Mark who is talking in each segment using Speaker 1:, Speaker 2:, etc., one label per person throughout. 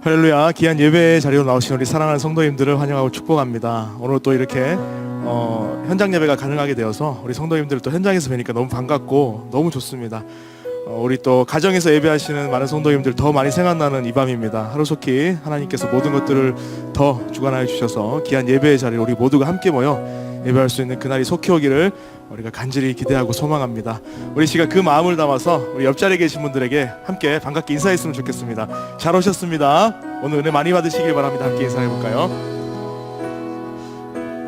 Speaker 1: 할렐루야. 귀한 예배 자리로 나오신 우리 사랑하는 성도님들을 환영하고 축복합니다. 오늘 또 이렇게 현장 예배가 가능하게 되어서 우리 성도님들을 또 현장에서 뵈니까 너무 반갑고 너무 좋습니다. 우리 또 가정에서 예배하시는 많은 성도님들 더 많이 생각나는 이 밤입니다. 하루속히 하나님께서 모든 것들을 더 주관하여 주셔서 귀한 예배의 자리에 우리 모두가 함께 모여 예배할 수 있는 그날이 속히 오기를 우리가 간절히 기대하고 소망합니다. 우리 시간 그 마음을 담아서 우리 옆자리에 계신 분들에게 함께 반갑게 인사했으면 좋겠습니다. 잘 오셨습니다. 오늘 은혜 많이 받으시길 바랍니다. 함께 인사해볼까요?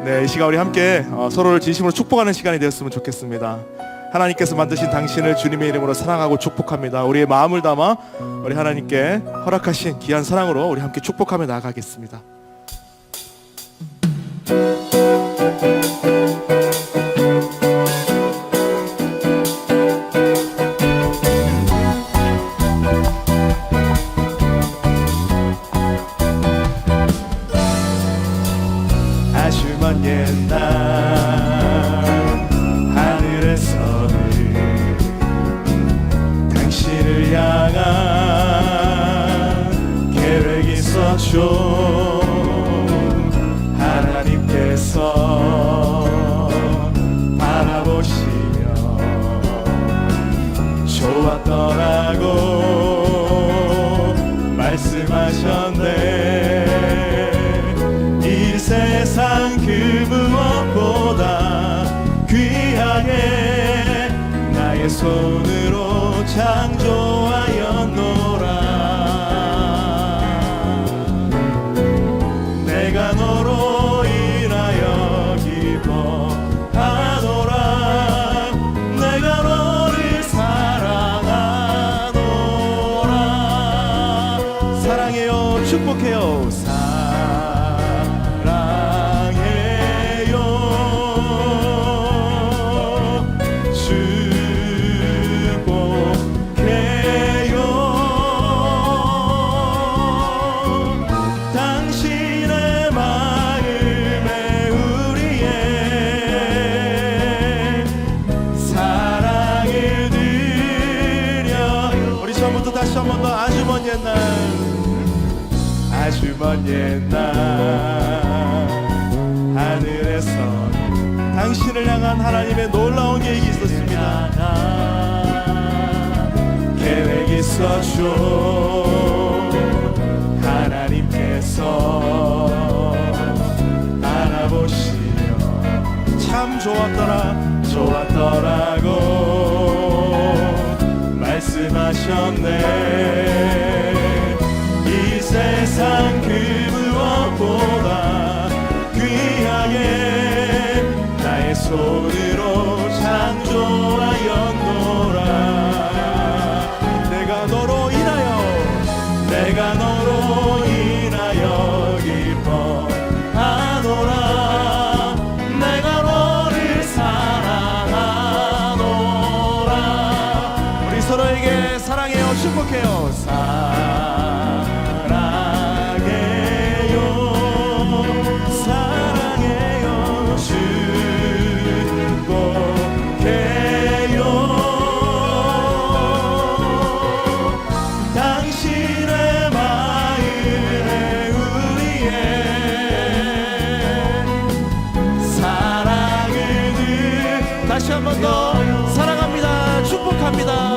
Speaker 1: 네, 이 시간 우리 함께 서로를 진심으로 축복하는 시간이 되었으면 좋겠습니다. 하나님께서 만드신 당신을 주님의 이름으로 사랑하고 축복합니다. 우리의 마음을 담아 우리 하나님께 허락하신 귀한 사랑으로 우리 함께 축복하며 나아가겠습니다. 아주 먼 옛날 하늘에서는 당신을 향한 계획이 있었죠. 하나님께서 바라보시며 좋았더라고 말씀하셨네. 이 세상 그 무엇보다 귀하게 나의 손으로 창조하였노라. 내가 너로 인하여 기뻐하노라. 내가 너를 사랑하노라. 사랑해요. 축복해요. 다시 한 번 더. 아주 먼 옛날 아주 먼 옛날 하늘에서 당신을 향한 하나님의 놀라운 계획이 있었습니다. 계획이 있었죠. 하나님께서 알아보시며 참 좋았더라고 말씀하셨네. 이 세상 그 무엇보다 귀하게 나의 손으로 창조하였노라. 내가 너로 인하여 기뻐하노라. 내가 너를 사랑하노라. 우리 서로에게 사랑해요. 축복해요. 사랑해요. 사랑해요. 축복해요. 당신의 마음에 우리의 사랑을 다시 한 번 더 사랑합니다. 축복합니다.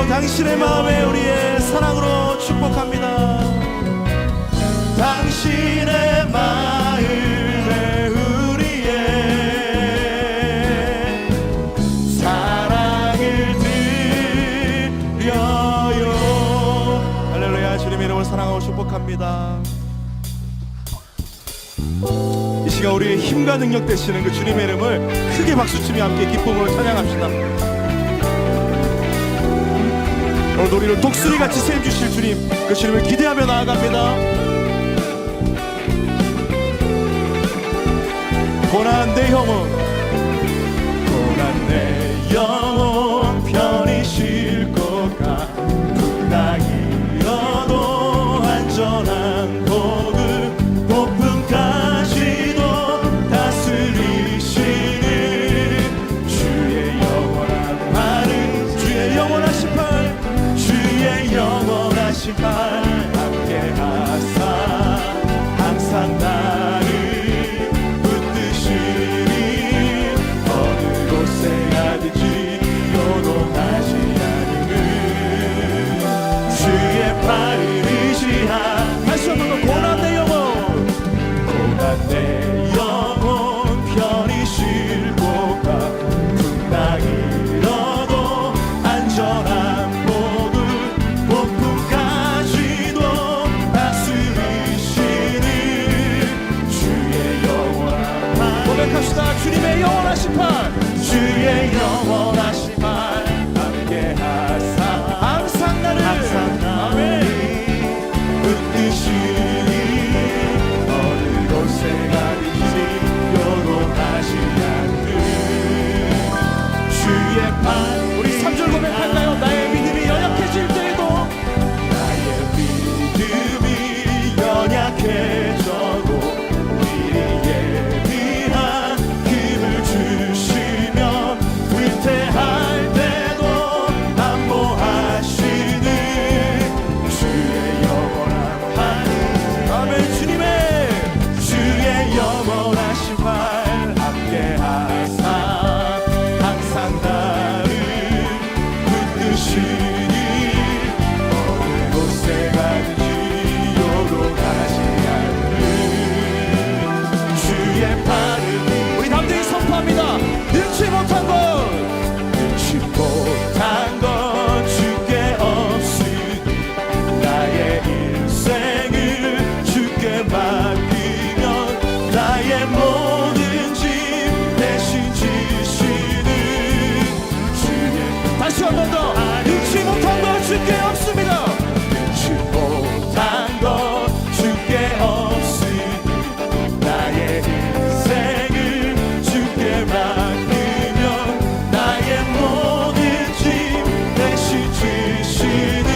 Speaker 1: 당신의 마음에 우리의 사랑으로 축복합니다. 당신의 마음에 우리의 사랑을 드려요. 할렐루야. 주님의 이름을 사랑하고 축복합니다. 이 시간 우리의 힘과 능력 되시는 그 주님의 이름을 크게 박수치며 함께 기쁨으로 찬양합시다. 오늘 우리를 독수리같이 세워주실 주님, 그 주님을 기대하며 나아갑니다. 고난 내 영혼
Speaker 2: 고난 내 영혼 편히 쉴 것 같아 풍랑이 일어도 안전한 복음 폭풍까지도 다스리시는 주의 영원한 팔은 주의 영원하신 팔 주의 영원하신 팔 함께 하사 항상 나를 붙드시니 어느 곳에 가든지 요동하지 않음은 주의 팔을 의지하 다시 한번 더 고난 내 영혼 고난 내 영혼 편히 쉴 곳 같 풍랑이 일어도 안전한 복음 폭풍까지도 다스리시는 주의 영원한 팔 고백합시다. 주님의 영원하신 팔 주의 영원하신 팔 함께 하사 항상 나를 붙드시니 어느 곳에 가든지 요동하지 않는 주의 팔 우리 3절 고백할까요? 나의 믿음이 연약해질 때에도 나의 믿음이 연약해져도 미리 예비한 힘을 주시면 위태할 때도 안보하시는 주의 영원한 팔 아멘 주님의 주의 영원하신 팔 함께 하사 항상 나를 붙드시니 어느 곳에 가든지 요동하지 않는 주의 팔을 우리 담대히 선포합니다. 능치 못한 것 주께 없으니 나의 인생을 주께 맡기면 나의 모든 짐 대신 지시는 주의 다시 한 번 더 능치 못한 것 주께 없습니다. 능치 못한 것 주께 없으니 나의 인생을 주께 맡기면 나의 모든 짐 대신 지시는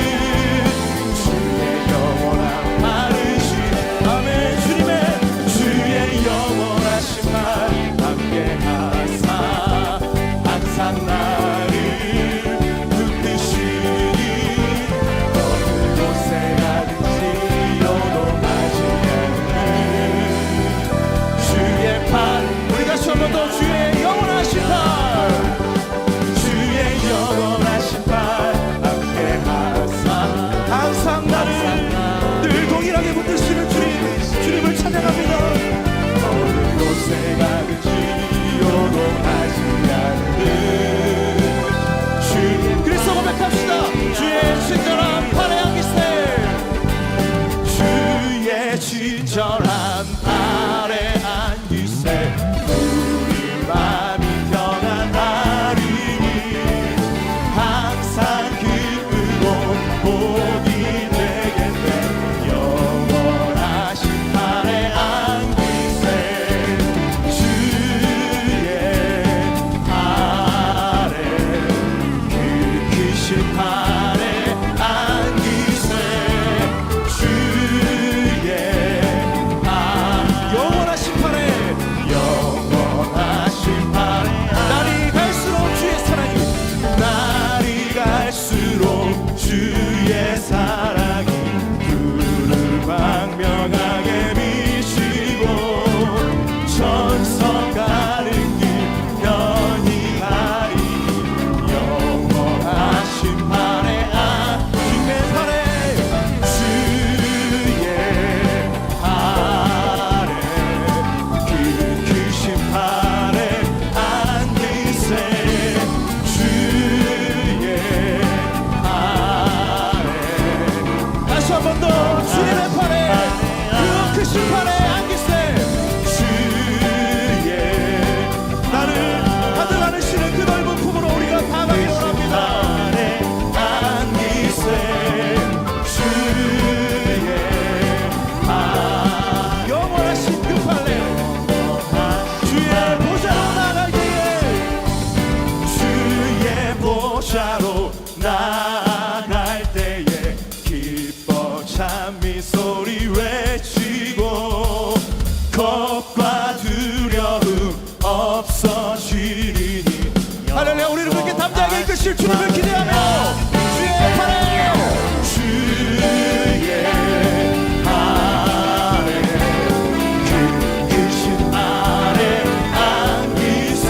Speaker 2: 주의 영원한 팔으신 아멘 주님의 주의 영원하신 팔 함께 하사 항상 나를 붙드시니 어느 곳에 가든지 요동하지 않는 주의 팔 우리 다시 한 번 더 주의 영원하신 팔 주의 영원하신 팔 함께 하사 항상 나를 늘 동일하게 붙드시는 주님을 찬양합니다. 어느 곳에 가든지 요동하지 않는 주님 그리스도 고백합시다. 주의 친절한 팔에 안기세 주의 친절한 팔에 안기세 우리 마음이 평안하리니 항상 기쁘고 복이 되겠네 영원하신 팔에 안기세 주의 팔에 그 크신 팔에 안기세 주의 팔 영원하신 팔에 영원하신 팔에 날이 갈수록 주의 사랑이 날이 갈수록 주의 사랑이 그를 광명하게 비시고 천성 가는 길 편히 가리니 영원하신 팔에 주의 팔에 주의 팔에 그 크신 팔에 안기세 주의 팔에 다시 한 번 더 주님의 팔에 그 크신 팔에 안기세 주의 나를 가득 안으시는 그 넓은 품으로 우리가 다가가기 원합니다. 안기세 주의 영원하신 그 팔에 주의 보좌 겁과 두려움 없어지리니. 할렐루야. 우리를 그렇게 담대하게 이끄실 주님을 기대하며 주의 팔에 주의 아래 크신 아래 안기세.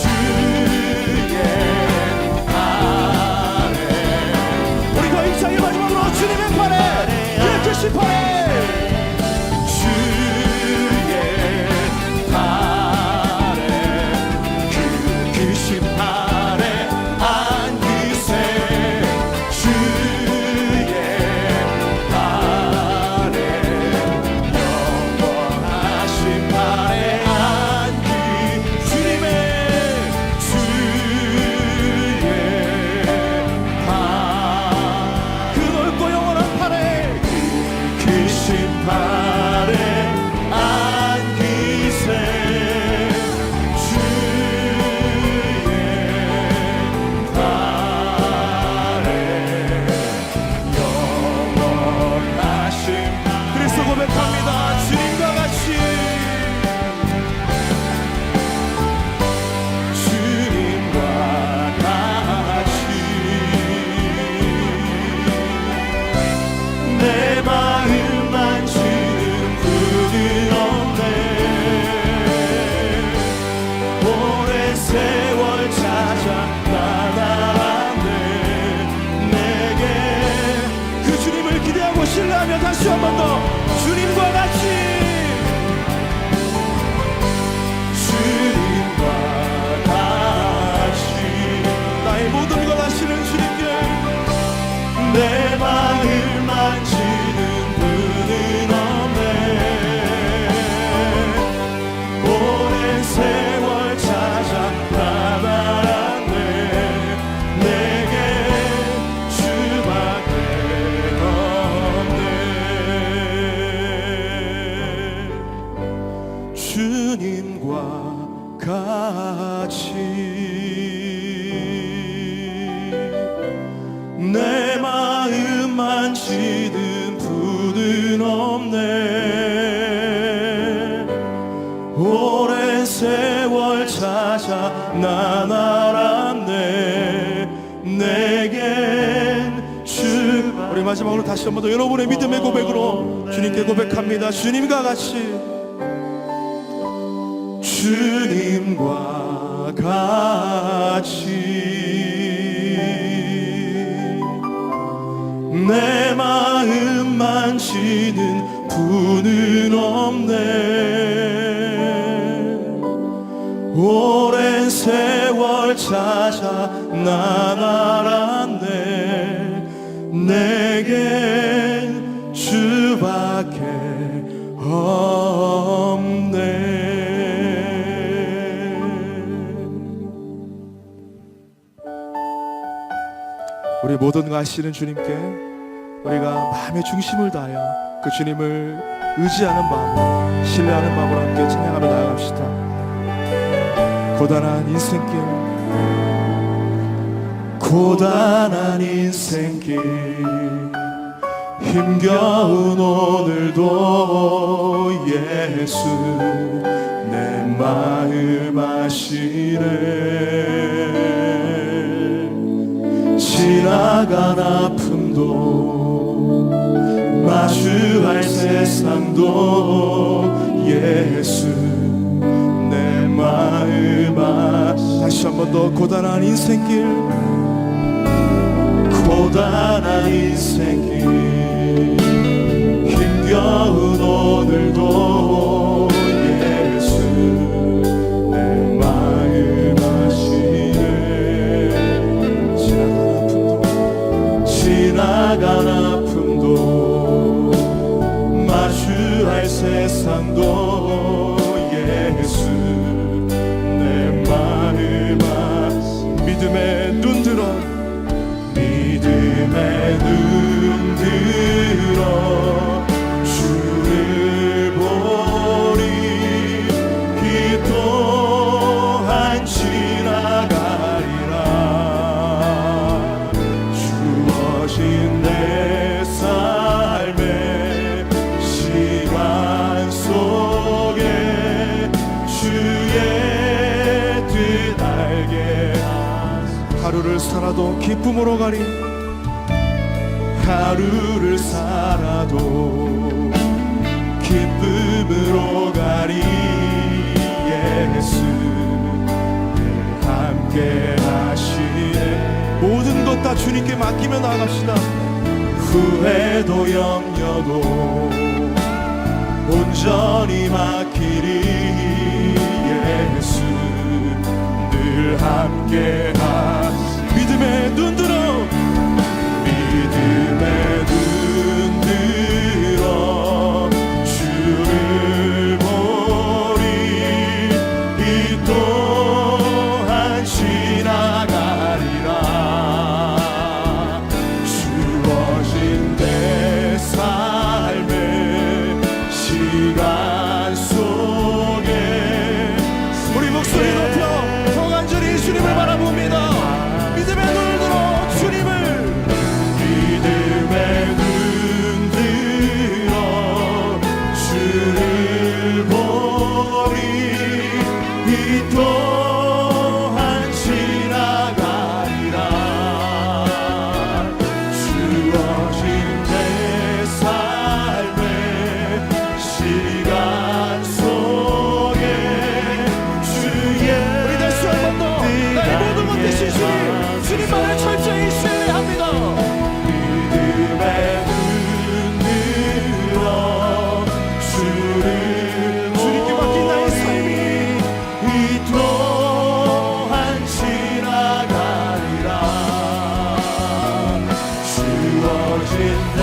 Speaker 2: 주의 아래 우리 더 임상의 마지막으로 주님의 팔에 그 크신 팔에 주의 팔에 그 크신 팔에 안기세. 주의 팔에 영원하신 팔에 안기. 주님의 발 그 넓고 영원한 팔에 크신 팔에 안기세. 주의 팔에 영원하신. 그리스도 고백합니다. 주님과 같이 주님과 같이 내 마음 만지는 분은 없네. 오랜 세월 찾아 나아왔네. 내게 그 주님을 기대하고 신뢰하며 다시 한 번 더 주님과 같이 주님과 같이 나의 모든 걸 아시는 주님께 내 마음 만지는 분은 없네. 오랜 세월 찾아 나아왔네. 내게 주밖에 없네. 주님과 같이 내 마음 만지는 분은 없네. 오랜 세월 찾아 난 알았네. 내겐 주. 우리 마지막으로 다시 한 번 더 여러분의 믿음의 고백으로 주님께 고백합니다. 주님과 같이 주님과 같이 내 마음 만지는 분은 없네. 오랜 세월 찾아 난 알았네. 내겐 주밖에 없네. 우리 모든 거 아시는 주님께 우리가 마음의 중심을 다하여 그 주님을 의지하는 마음, 신뢰하는 마음으로 함께 찬양하며 나아갑시다. 고단한 인생길, 고단한 인생길, 힘겨운 오늘도 예수 내 마음 아시네. 지나간 아픔도 마주할 세상도 예수 내 마음 다시 한 번 더 고단한 인생길, 고단한 인생길, 힘겨운 오늘도 예수 내 마음 아시네. 지나간 아픔도 마주할 세상도 예수 내 마음 믿음의 눈 들어, 믿음의 눈 들어 주를 보리. 이 또한 지나가리라. 주어진 내 삶의 시간 속 하루를 살아도 기쁨으로 가리 하루를 살아도 기쁨으로 가리 예수 늘 함께 하시네. 모든 것 다 주님께 맡기며 나갑시다. 후회도 염려도 온전히 맡기리 예수 늘 함께 믿음의 눈 들어 믿음의 눈 들어 주를 보리 이 또한 지나가리라 주어진 내 삶의 시간 속에 우리 목소리 높여 더 간절히 주님을 바라봅니다. 믿음의 눈을 들어 주님을 믿음의 눈 들어 주를 보리 이 또한 지나가리라 주어진 내 삶의 시간 속에 주의 우리 다시 한 번 더 나의 모든 것 되신 주님 주님만을 철저히 신뢰합니다. 믿음의 눈 들어 주님께 맡긴 나의 삶이 이 또한 지나가리라 주어진 내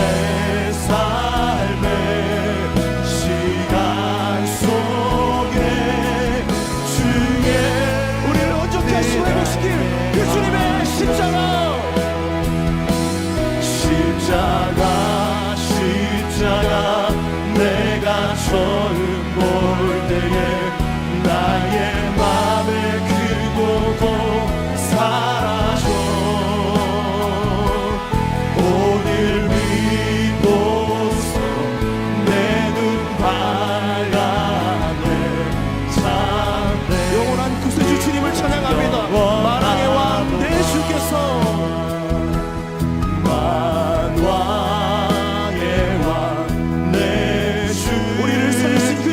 Speaker 2: 삶의 시간 속에 주의 우리를 온전히 하시고 회복시킬 그 주님의 십자가 내가 처음 볼 때에 나의 맘에 그곳도 사라져 오늘 믿고서 내 눈 밝아내 참내 영원한 구세주 주님을 찬양합니다. 만왕의 왕 내 주께서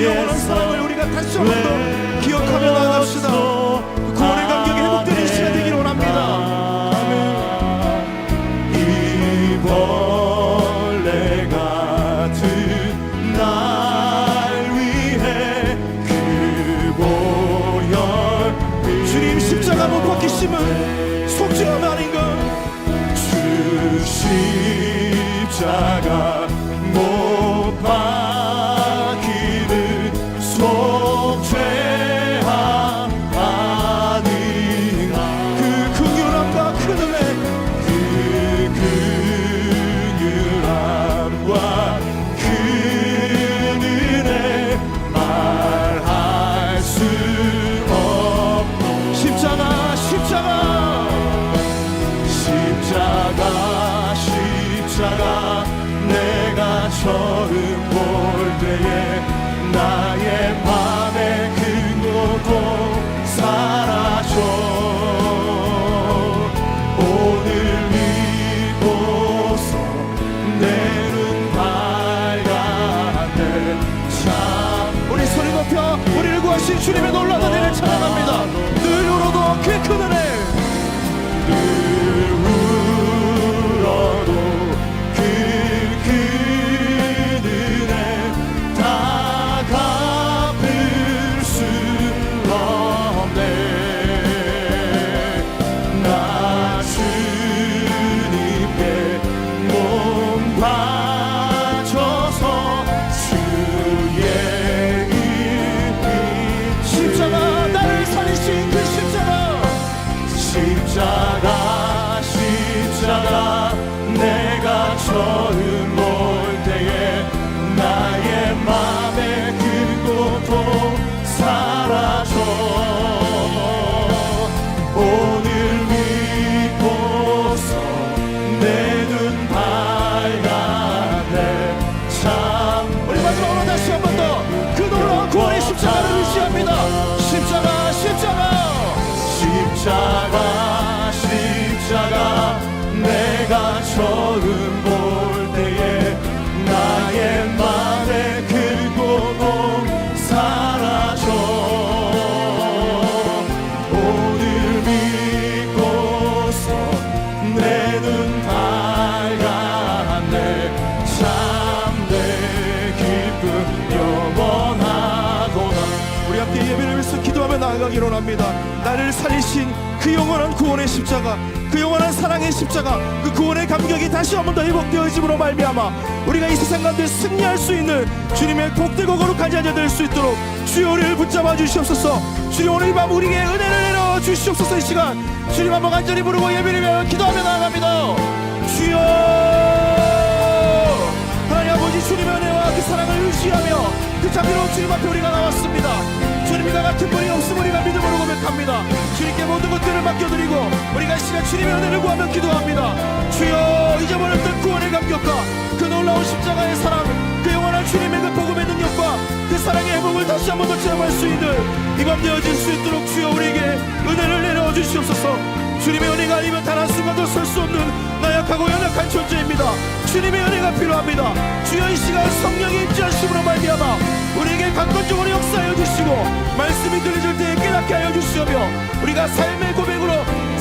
Speaker 2: 영원한 사랑을 우리가 다시 한 번 더 기억하며 나갑시다. 그 구원의 감격이 회복되는 시간 되기를 원합니다. 이 벌레 같은 날 위해 그 보혈 주님 십자가 못 박히심은 속죄함 아닌가. 주 십자가 못 십자가 내가 처음 볼 때에 나의 맘의 근고도 사라져 오늘 믿고서 내 눈 밝아내 참 우리 소리 높여 우리를 구하신 주님의 놀라운 은혜를 찬양합니다. 늘 울어도 그 큰 은혜 늘 울어도 십자가 나아가기로 합니다. 나를 살리신 그 영원한 구원의 십자가, 그 영원한 사랑의 십자가, 그 구원의 감격이 다시 한 번 더 회복되어짐으로 말미암아 우리가 이 세상 가운데 승리할 수 있는 주님의 복되고 거룩한 자녀 될 수 있도록 주여 우리를 붙잡아 주시옵소서. 주여 오늘 밤 우리에게 은혜를 내려 주시옵소서. 이 시간 주님 한번 간절히 부르고 예배드리며 기도하며 나아갑니다. 주여 하나님 아버지, 주님의 은혜와 그 사랑을 의지하며 그 자비로운 주님 앞에 우리가 나왔습니다. 주님과 같은 분이 없음 우리가 믿음으로 고백합니다. 주님께 모든 것들을 맡겨드리고 우리가 이 시간 주님의 은혜를 구하며 기도합니다. 주여 잊어버렸던 구원의 감격과 그 놀라운 십자가의 사랑, 그 영원한 주님의 그 복음의 능력과 그 사랑의 회복을 다시 한 번 더 체험할 수 있는 이 밤 되어질 수 있도록 주여 우리에게 은혜를 내려 주시옵소서. 주님의 은혜가 아니면 단 한순간도 설 수 없는 나약하고 연약한 존재입니다. 주님의 은혜가 필요합니다. 주여 이 시간 성령이 임재하심으로 말미암아 우리에게 강건적으로 역사하여 주시고 말씀이 들려질 때에 깨닫게 하여 주시며 우리가 삶의 고백으로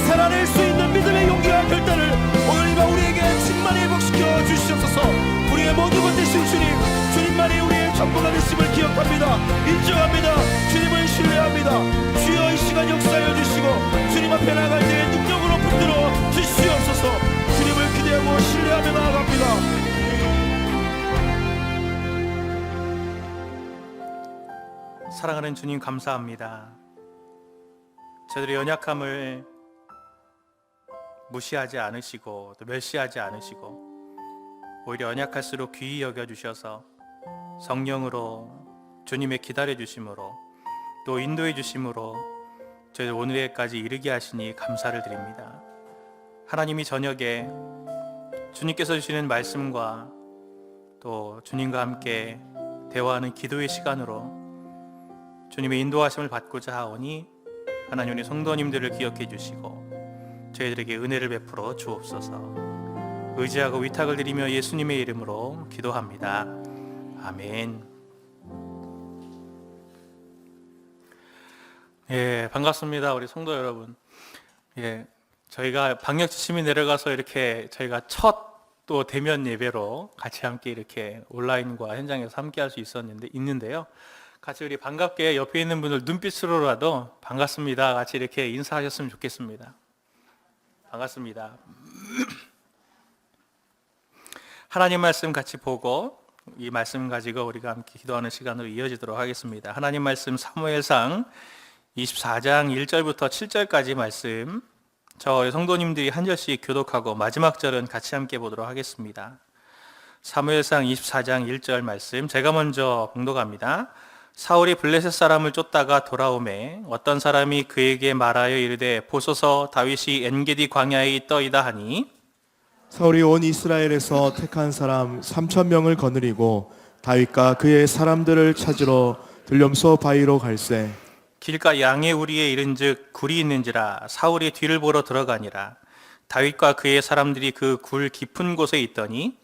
Speaker 2: 살아낼 수 있는 믿음의 용기와 결단을 오늘 이 밤 우리에게 충만히 회복시켜 주시옵소서. 우리의 모든 것 되신 주님, 주님만이 우리의 전부가 되심을 기억합니다. 인정합니다. 주님을 신뢰합니다. 주여 이 시간 역사하여 주시고 주님 앞에 나갈 때에 능력으로 붙들어 주시옵소서. 주님을 기대하고 신뢰하며 나아갑니다.
Speaker 3: 사랑하는 주님, 감사합니다. 저들의 연약함을 무시하지 않으시고 또 멸시하지 않으시고 오히려 연약할수록 귀히 여겨주셔서 성령으로 주님의 기다려 주심으로 또 인도해 주심으로 저희들 오늘에까지 이르게 하시니 감사를 드립니다. 하나님이 저녁에 주님께서 주시는 말씀과 또 주님과 함께 대화하는 기도의 시간으로 주님의 인도하심을 받고자 하오니 하나님 우리 성도님들을 기억해 주시고 저희들에게 은혜를 베풀어 주옵소서. 의지하고 위탁을 드리며 예수님의 이름으로 기도합니다. 아멘. 예, 반갑습니다. 우리 성도 여러분. 예, 저희가 방역 지침이 내려가서 이렇게 저희가 첫 또 대면 예배로 같이 함께 이렇게 온라인과 현장에서 함께 할 수 있는데요. 같이 우리 반갑게 옆에 있는 분들 눈빛으로라도 반갑습니다. 같이 이렇게 인사하셨으면 좋겠습니다. 반갑습니다. 하나님 말씀 같이 보고 이 말씀 가지고 우리가 함께 기도하는 시간으로 이어지도록 하겠습니다. 하나님 말씀 사무엘상 24장 1절부터 7절까지 말씀 저 성도님들이 한 절씩 교독하고 마지막 절은 같이 함께 보도록 하겠습니다. 사무엘상 24장 1절 말씀 제가 먼저 봉독합니다. 사울이 블레셋 사람을 쫓다가 돌아오매 어떤 사람이 그에게 말하여 이르되 보소서 다윗이 엔게디 광야에 있더이다 하니
Speaker 2: 사울이 온 이스라엘에서 택한 사람 3,000명을 거느리고 다윗과 그의 사람들을 찾으러 들렴소 바위로 갈새
Speaker 3: 길가 양의 우리에 이른즉 굴이 있는지라 사울이 뒤를 보러 들어가니라. 다윗과 그의 사람들이 그 굴 깊은 곳에 있더니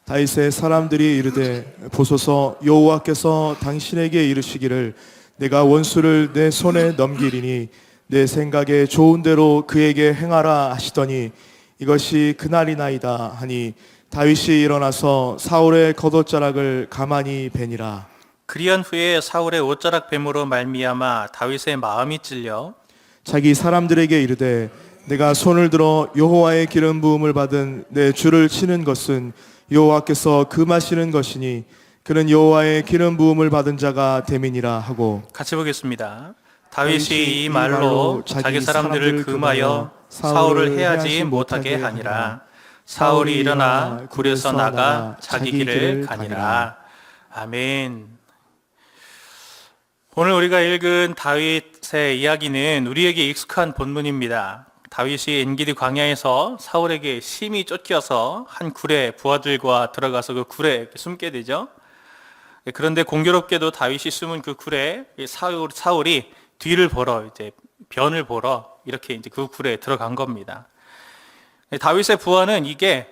Speaker 2: 다윗의 사람들이 이르되 보소서 여호와께서 당신에게 이르시기를 내가 원수를 내 손에 넘기리니 내 생각에 좋은 대로 그에게 행하라 하시더니 이것이 그날이나이다 하니 다윗이 일어나서 사울의 겉옷자락을 가만히 베니라.
Speaker 3: 그리한 후에 사울의 옷자락 뱀으로 말미암아 다윗의 마음이 찔려
Speaker 2: 자기 사람들에게 이르되 내가 손을 들어 여호와의 기름 부음을 받은 내 주를 치는 것은 여호와께서 금하시는 것이니 그는 여호와의 기름 부음을 받은 자가 됨이니라 하고
Speaker 3: 같이 보겠습니다. 다윗이 이 말로 자기 사람들을 금하여 사울을 해하지 못하게 하니라. 사울이 일어나 굴에서 나가 자기 길을 가니라. 아멘. 오늘 우리가 읽은 다윗의 이야기는 우리에게 익숙한 본문입니다. 다윗이 엔게디 광야에서 사울에게 심히 쫓겨서 한 굴에 부하들과 들어가서 그 굴에 숨게 되죠. 그런데 공교롭게도 다윗이 숨은 그 굴에 사울이 뒤를 보러 이제 변을 보러 이렇게 이제 그 굴에 들어간 겁니다. 다윗의 부하는 이게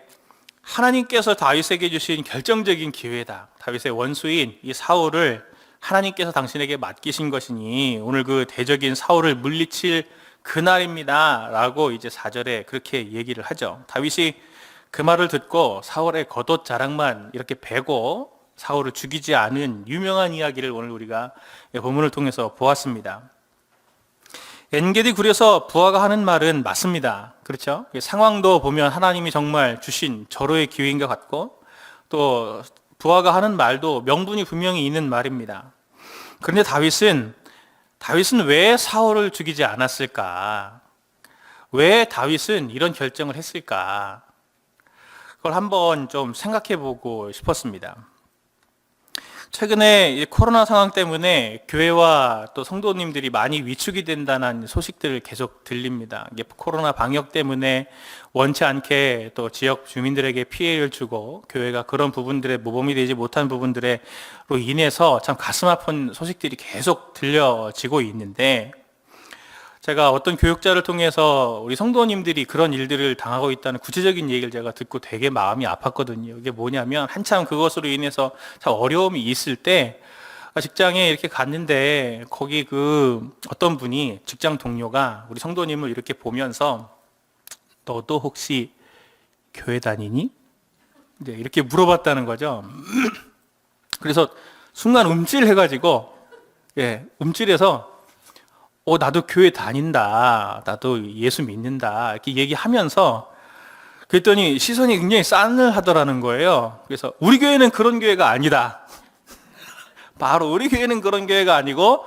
Speaker 3: 하나님께서 다윗에게 주신 결정적인 기회다. 다윗의 원수인 이 사울을 하나님께서 당신에게 맡기신 것이니 오늘 그 대적인 사울을 물리칠 그날입니다 라고 이제 4절에 그렇게 얘기를 하죠. 다윗이 그 말을 듣고 사울의 겉옷 자락만 이렇게 베고 사울을 죽이지 않은 유명한 이야기를 오늘 우리가 본문을 통해서 보았습니다. 엔게디 굴에서 부하가 하는 말은 맞습니다. 그렇죠? 상황도 보면 하나님이 정말 주신 절호의 기회인 것 같고, 또 부하가 하는 말도 명분이 분명히 있는 말입니다. 그런데 다윗은 왜 사울을 죽이지 않았을까? 왜 다윗은 이런 결정을 했을까? 그걸 한번 좀 생각해 보고 싶었습니다. 최근에 이 코로나 상황 때문에 교회와 또 성도님들이 많이 위축이 된다는 소식들을 계속 들립니다. 이게 코로나 방역 때문에 원치 않게 또 지역 주민들에게 피해를 주고 교회가 그런 부분들에 모범이 되지 못한 부분들로 인해서 참 가슴 아픈 소식들이 계속 들려지고 있는데, 제가 어떤 교육자를 통해서 우리 성도님들이 그런 일들을 당하고 있다는 구체적인 얘기를 제가 듣고 되게 마음이 아팠거든요. 이게 뭐냐면, 한참 그것으로 인해서 참 어려움이 있을 때 직장에 이렇게 갔는데, 거기 어떤 분이, 직장 동료가 우리 성도님을 이렇게 보면서 너도 혹시 교회 다니니? 이제 이렇게 물어봤다는 거죠. 그래서 순간 움찔해가지고, 움찔해서 나도 교회 다닌다. 나도 예수 믿는다. 이렇게 얘기하면서, 그랬더니 시선이 굉장히 싸늘하더라는 거예요. 그래서 우리 교회는 그런 교회가 아니다. 바로 우리 교회는 그런 교회가 아니고,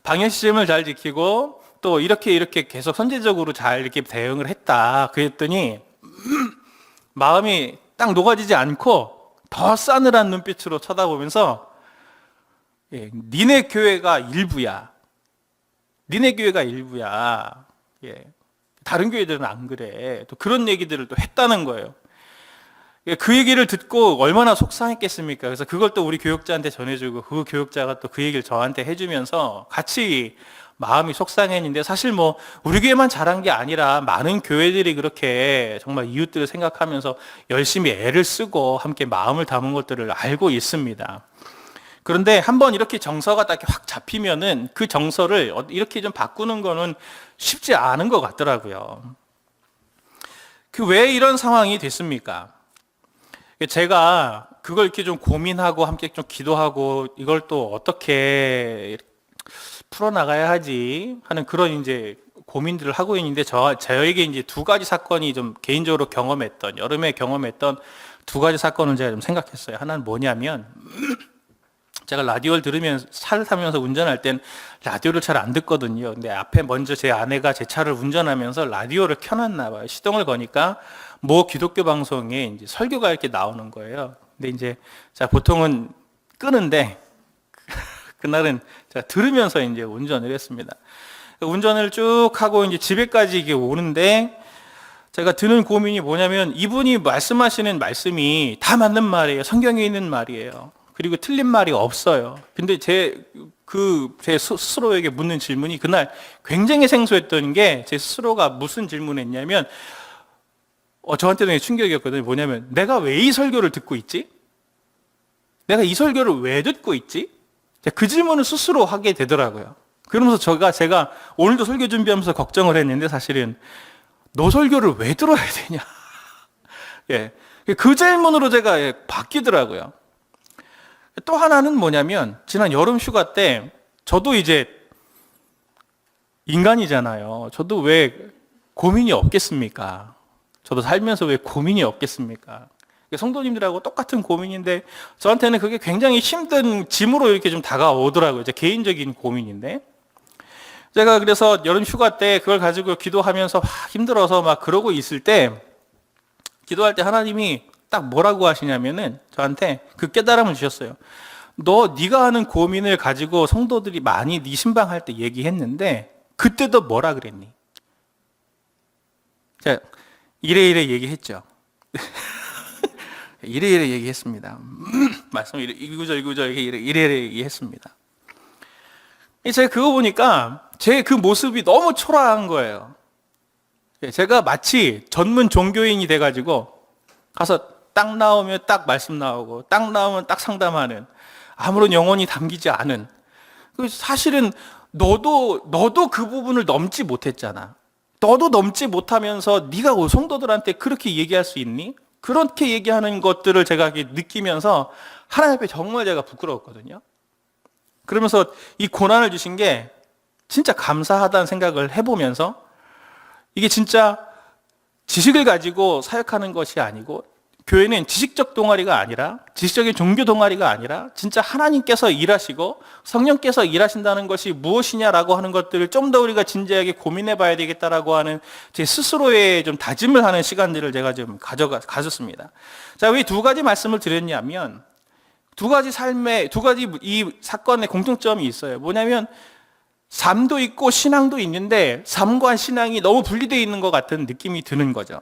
Speaker 3: 방역 시스템을 잘 지키고, 또 이렇게 계속 선제적으로 잘 이렇게 대응을 했다. 그랬더니, 마음이 딱 녹아지지 않고, 더 싸늘한 눈빛으로 쳐다보면서, 니네 교회가 일부야. 니네 교회가 일부야. 다른 교회들은 안 그래. 또 그런 얘기들을 또 했다는 거예요. 그 얘기를 듣고 얼마나 속상했겠습니까? 그래서 그걸 또 우리 교육자한테 전해주고, 그 교육자가 또 그 얘기를 저한테 해주면서 같이 마음이 속상했는데, 사실 우리 교회만 잘한 게 아니라 많은 교회들이 그렇게 정말 이웃들을 생각하면서 열심히 애를 쓰고 함께 마음을 담은 것들을 알고 있습니다. 그런데 한번 이렇게 정서가 딱 확 잡히면은 그 정서를 이렇게 좀 바꾸는 거는 쉽지 않은 것 같더라고요. 왜 이런 상황이 됐습니까? 제가 그걸 이렇게 좀 고민하고 함께 좀 기도하고 이걸 또 어떻게 풀어나가야 하지 하는 그런 이제 고민들을 하고 있는데, 저에게 이제 두 가지 사건이 좀 개인적으로 여름에 경험했던 두 가지 사건을 제가 좀 생각했어요. 하나는 뭐냐면, 제가 라디오를 들으면서, 차를 타면서 운전할 땐 라디오를 잘 안 듣거든요. 근데 앞에 먼저 제 아내가 제 차를 운전하면서 라디오를 켜놨나 봐요. 시동을 거니까 기독교 방송에 이제 설교가 이렇게 나오는 거예요. 근데 이제 보통은 끄는데 그날은 제가 들으면서 이제 운전을 했습니다. 운전을 쭉 하고 이제 집에까지 이게 오는데, 제가 드는 고민이 뭐냐면, 이분이 말씀하시는 말씀이 다 맞는 말이에요. 성경에 있는 말이에요. 그리고 틀린 말이 없어요. 근데 제 스스로에게 묻는 질문이 그날 굉장히 생소했던 게, 제 스스로가 무슨 질문을 했냐면, 저한테는 충격이었거든요. 뭐냐면, 내가 왜 이 설교를 듣고 있지? 내가 이 설교를 왜 듣고 있지? 그 질문을 스스로 하게 되더라고요. 그러면서 제가 오늘도 설교 준비하면서 걱정을 했는데, 사실은 너 설교를 왜 들어야 되냐? 그 질문으로 제가 바뀌더라고요. 또 하나는 뭐냐면, 지난 여름 휴가 때 저도 이제 인간이잖아요. 저도 왜 고민이 없겠습니까? 저도 살면서 왜 고민이 없겠습니까? 성도님들하고 똑같은 고민인데, 저한테는 그게 굉장히 힘든 짐으로 이렇게 좀 다가오더라고요. 제 개인적인 고민인데. 제가 그래서 여름 휴가 때 그걸 가지고 기도하면서 힘들어서 막 그러고 있을 때, 기도할 때 하나님이 딱 뭐라고 하시냐면은 저한테 그 깨달음을 주셨어요. 네가 하는 고민을 가지고 성도들이 많이 네 신방할 때 얘기했는데, 그때도 뭐라 그랬니? 제가 이래 얘기했죠. 이래 얘기했습니다. 말씀 이 구절 이래 얘기했습니다. 제가 그거 보니까 제 그 모습이 너무 초라한 거예요. 제가 마치 전문 종교인이 돼가지고 가서 딱 나오면 딱 말씀 나오고, 딱 나오면 딱 상담하는, 아무런 영혼이 담기지 않은. 사실은 너도 그 부분을 넘지 못했잖아. 너도 넘지 못하면서 네가 성도들한테 그렇게 얘기할 수 있니? 그렇게 얘기하는 것들을 제가 느끼면서 하나님 앞에 정말 제가 부끄러웠거든요. 그러면서 이 고난을 주신 게, 진짜 감사하다는 생각을 해보면서 이게 진짜 지식을 가지고 사역하는 것이 아니고 교회는 지식적 동아리가 아니라 지식적인 종교 동아리가 아니라 진짜 하나님께서 일하시고 성령께서 일하신다는 것이 무엇이냐라고 하는 것들을 좀 더 우리가 진지하게 고민해 봐야 되겠다라고 하는 제 스스로의 좀 다짐을 하는 시간들을 제가 좀 가졌습니다. 자, 왜 두 가지 말씀을 드렸냐면 두 가지 이 사건의 공통점이 있어요. 뭐냐면 삶도 있고 신앙도 있는데 삶과 신앙이 너무 분리되어 있는 것 같은 느낌이 드는 거죠.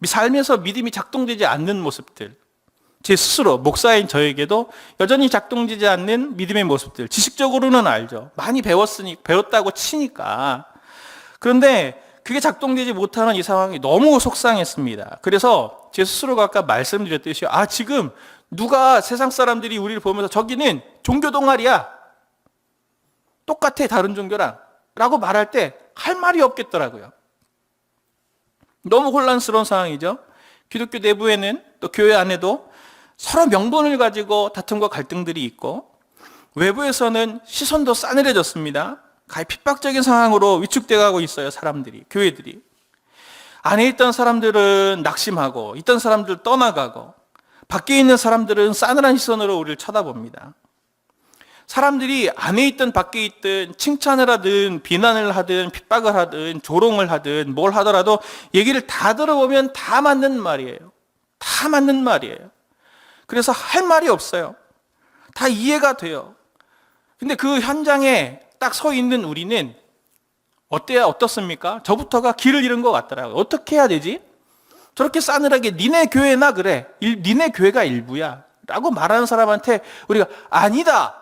Speaker 3: 삶에서 믿음이 작동되지 않는 모습들, 제 스스로 목사인 저에게도 여전히 작동되지 않는 믿음의 모습들, 지식적으로는 알죠. 많이 배웠다고 치니까. 그런데 그게 작동되지 못하는 이 상황이 너무 속상했습니다. 그래서 제 스스로가 아까 말씀드렸듯이 지금 누가 세상 사람들이 우리를 보면서 저기는 종교 동아리야, 똑같아 다른 종교랑 라고 말할 때 할 말이 없겠더라고요. 너무 혼란스러운 상황이죠. 기독교 내부에는 또 교회 안에도 서로 명분을 가지고 다툼과 갈등들이 있고 외부에서는 시선도 싸늘해졌습니다. 가히 핍박적인 상황으로 위축돼 가고 있어요. 사람들이, 교회들이. 안에 있던 사람들은 낙심하고 있던 사람들 떠나가고 밖에 있는 사람들은 싸늘한 시선으로 우리를 쳐다봅니다. 사람들이 안에 있든 밖에 있든 칭찬을 하든 비난을 하든 핍박을 하든 조롱을 하든 뭘 하더라도 얘기를 다 들어보면 다 맞는 말이에요. 다 맞는 말이에요. 그래서 할 말이 없어요. 다 이해가 돼요. 근데 그 현장에 딱 서 있는 우리는 어떻습니까? 저부터가 길을 잃은 것 같더라고요. 어떻게 해야 되지? 저렇게 싸늘하게 니네 교회나 그래. 니네 교회가 일부야. 라고 말하는 사람한테 우리가 아니다.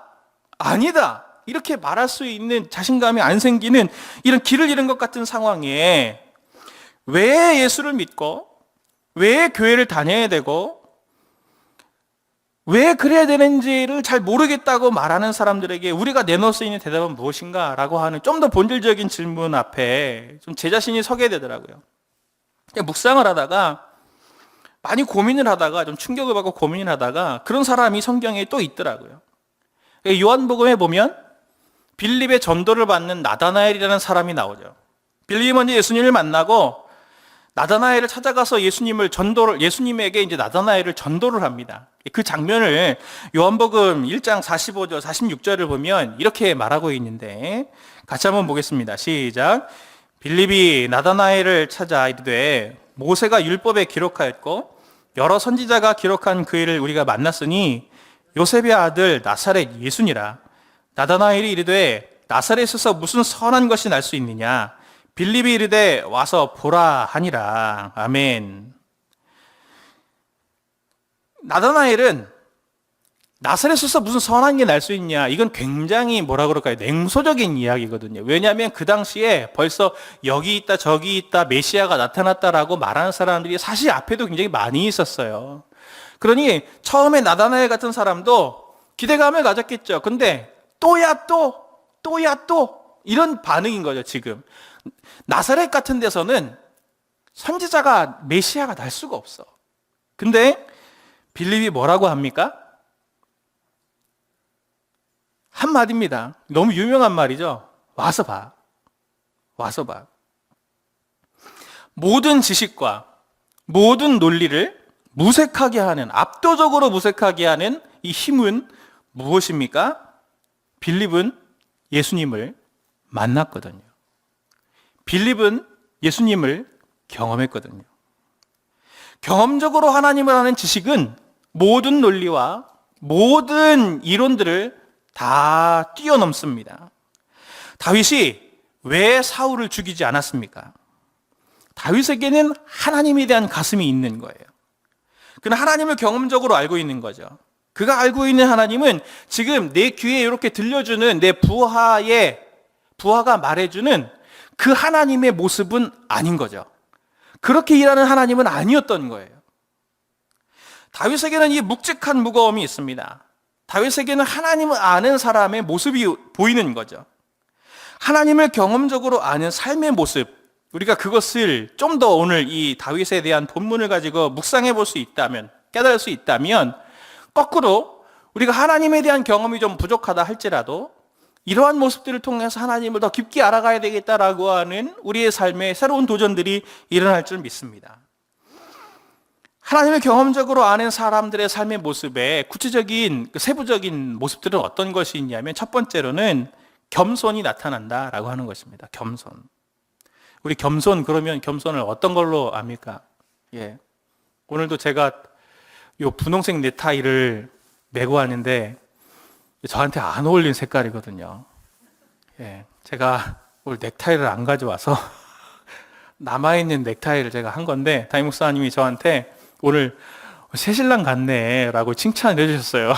Speaker 3: 이렇게 말할 수 있는 자신감이 안 생기는 이런 길을 잃은 것 같은 상황에 왜 예수를 믿고 왜 교회를 다녀야 되고 왜 그래야 되는지를 잘 모르겠다고 말하는 사람들에게 우리가 내놓을 수 있는 대답은 무엇인가? 라고 하는 좀 더 본질적인 질문 앞에 좀 제 자신이 서게 되더라고요. 묵상을 하다가 많이 고민을 하다가 좀 충격을 받고 고민을 하다가 그런 사람이 성경에 또 있더라고요. 요한복음에 보면 빌립의 전도를 받는 나다나엘이라는 사람이 나오죠. 빌립이 먼저 예수님을 만나고 나다나엘을 찾아가서 예수님에게 이제 나다나엘을 전도를 합니다. 그 장면을 요한복음 1장 45절, 46절을 보면 이렇게 말하고 있는데 같이 한번 보겠습니다. 시작. 빌립이 나다나엘을 찾아 이르되 모세가 율법에 기록하였고 여러 선지자가 기록한 그 일을 우리가 만났으니 요셉의 아들 나사렛 예수니라. 나다나엘이 이르되 나사렛에서 무슨 선한 것이 날 수 있느냐? 빌립이 이르되 와서 보라 하니라. 아멘. 나다나엘은 나사렛에서 무슨 선한 게 날 수 있냐? 이건 굉장히 뭐라 그럴까요? 냉소적인 이야기거든요. 왜냐하면 그 당시에 벌써 여기 있다 저기 있다 메시아가 나타났다라고 말하는 사람들이 사실 앞에도 굉장히 많이 있었어요. 그러니 처음에 나다나엘 같은 사람도 기대감을 가졌겠죠. 근데 또야 또 이런 반응인 거죠. 지금 나사렛 같은 데서는 선지자가 메시아가 날 수가 없어. 근데 빌립이 뭐라고 합니까? 한마디입니다. 너무 유명한 말이죠. 와서 봐. 모든 지식과 모든 논리를 무색하게 하는, 압도적으로 무색하게 하는 이 힘은 무엇입니까? 빌립은 예수님을 만났거든요. 빌립은 예수님을 경험했거든요. 경험적으로 하나님을 아는 지식은 모든 논리와 모든 이론들을 다 뛰어넘습니다. 다윗이 왜 사울을 죽이지 않았습니까? 다윗에게는 하나님에 대한 가슴이 있는 거예요. 그는 하나님을 경험적으로 알고 있는 거죠. 그가 알고 있는 하나님은 지금 내 귀에 이렇게 들려주는 내 부하가 말해주는 그 하나님의 모습은 아닌 거죠. 그렇게 일하는 하나님은 아니었던 거예요. 다윗에게는 이 묵직한 무거움이 있습니다. 다윗에게는 하나님을 아는 사람의 모습이 보이는 거죠. 하나님을 경험적으로 아는 삶의 모습, 우리가 그것을 좀 더 오늘 이 다윗에 대한 본문을 가지고 묵상해 볼 수 있다면, 깨달을 수 있다면, 거꾸로 우리가 하나님에 대한 경험이 좀 부족하다 할지라도 이러한 모습들을 통해서 하나님을 더 깊게 알아가야 되겠다라고 하는 우리의 삶에 새로운 도전들이 일어날 줄 믿습니다. 하나님을 경험적으로 아는 사람들의 삶의 모습에 구체적인 세부적인 모습들은 어떤 것이 있냐면 첫 번째로는 겸손이 나타난다라고 하는 것입니다. 겸손. 우리 겸손 그러면 겸손을 어떤 걸로 압니까? 예. 오늘도 제가 요 분홍색 넥타이를 메고 왔는데 저한테 안 어울리는 색깔이거든요. 예. 제가 오늘 넥타이를 안 가져와서 남아있는 넥타이를 제가 한 건데 담임 목사님이 저한테 오늘 새신랑 같네 라고 칭찬을 해주셨어요.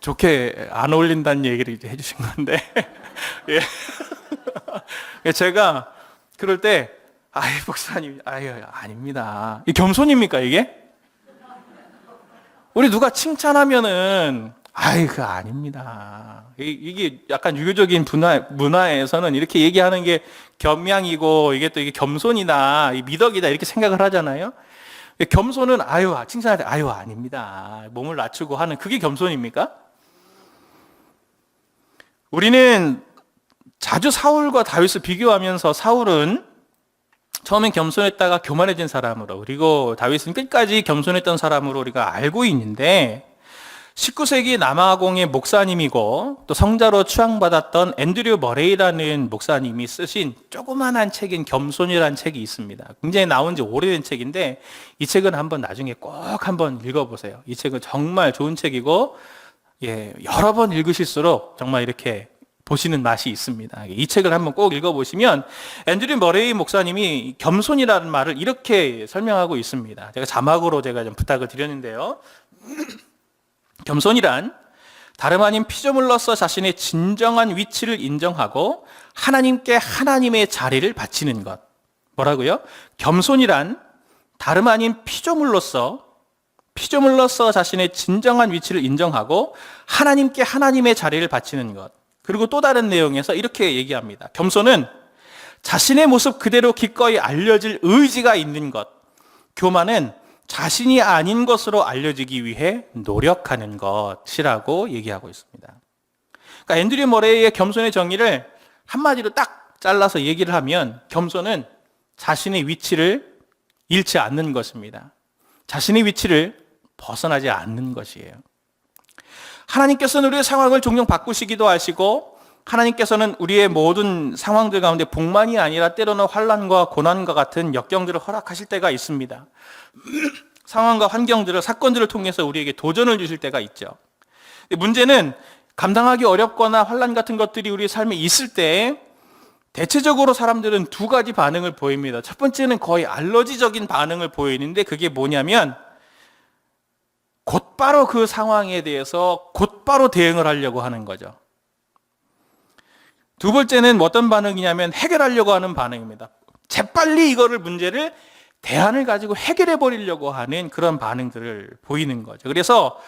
Speaker 3: 좋게 안 어울린다는 얘기를 해주신 건데 예. 제가 그럴 때 목사님 아닙니다. 이 겸손입니까 이게? 우리 누가 칭찬하면은 그거 아닙니다. 이게 약간 유교적인 문화에서는 이렇게 얘기하는 게 겸양이고 이게 또 이게 겸손이다, 미덕이다 이렇게 생각을 하잖아요. 겸손은 칭찬할 때 아닙니다. 몸을 낮추고 하는 그게 겸손입니까? 우리는 자주 사울과 다윗을 비교하면서 사울은 처음엔 겸손했다가 교만해진 사람으로, 그리고 다윗은 끝까지 겸손했던 사람으로 우리가 알고 있는데 19세기 남아공의 목사님이고 또 성자로 추앙받았던 앤드류 머레이라는 목사님이 쓰신 조그만한 책인 겸손이라는 책이 있습니다. 굉장히 나온 지 오래된 책인데 이 책은 한번 나중에 꼭 한번 읽어보세요. 이 책은 정말 좋은 책이고 여러 번 읽으실수록 정말 이렇게 보시는 맛이 있습니다. 이 책을 한번 꼭 읽어보시면 앤드류 머레이 목사님이 겸손이라는 말을 이렇게 설명하고 있습니다. 제가 자막으로 좀 부탁을 드렸는데요. 겸손이란 다름 아닌 피조물로서 자신의 진정한 위치를 인정하고 하나님께 하나님의 자리를 바치는 것. 뭐라고요? 겸손이란 다름 아닌 피조물로서 자신의 진정한 위치를 인정하고 하나님께 하나님의 자리를 바치는 것. 그리고 또 다른 내용에서 이렇게 얘기합니다. 겸손은 자신의 모습 그대로 기꺼이 알려질 의지가 있는 것. 교만은 자신이 아닌 것으로 알려지기 위해 노력하는 것이라고 얘기하고 있습니다. 그러니까 앤드류 머레이의 겸손의 정의를 한마디로 딱 잘라서 얘기를 하면 겸손은 자신의 위치를 잃지 않는 것입니다. 자신의 위치를 벗어나지 않는 것이에요. 하나님께서는 우리의 상황을 종종 바꾸시기도 하시고 하나님께서는 우리의 모든 상황들 가운데 복만이 아니라 때로는 환난과 고난과 같은 역경들을 허락하실 때가 있습니다. 상황과 환경들을, 사건들을 통해서 우리에게 도전을 주실 때가 있죠. 문제는 감당하기 어렵거나 환난 같은 것들이 우리의 삶에 있을 때 대체적으로 사람들은 두 가지 반응을 보입니다. 첫 번째는 거의 알러지적인 반응을 보이는데 그게 뭐냐면 곧바로 그 상황에 대해서 곧바로 대응을 하려고 하는 거죠. 두 번째는 어떤 반응이냐면 해결하려고 하는 반응입니다. 재빨리 문제를 대안을 가지고 해결해 버리려고 하는 그런 반응들을 보이는 거죠. 그래서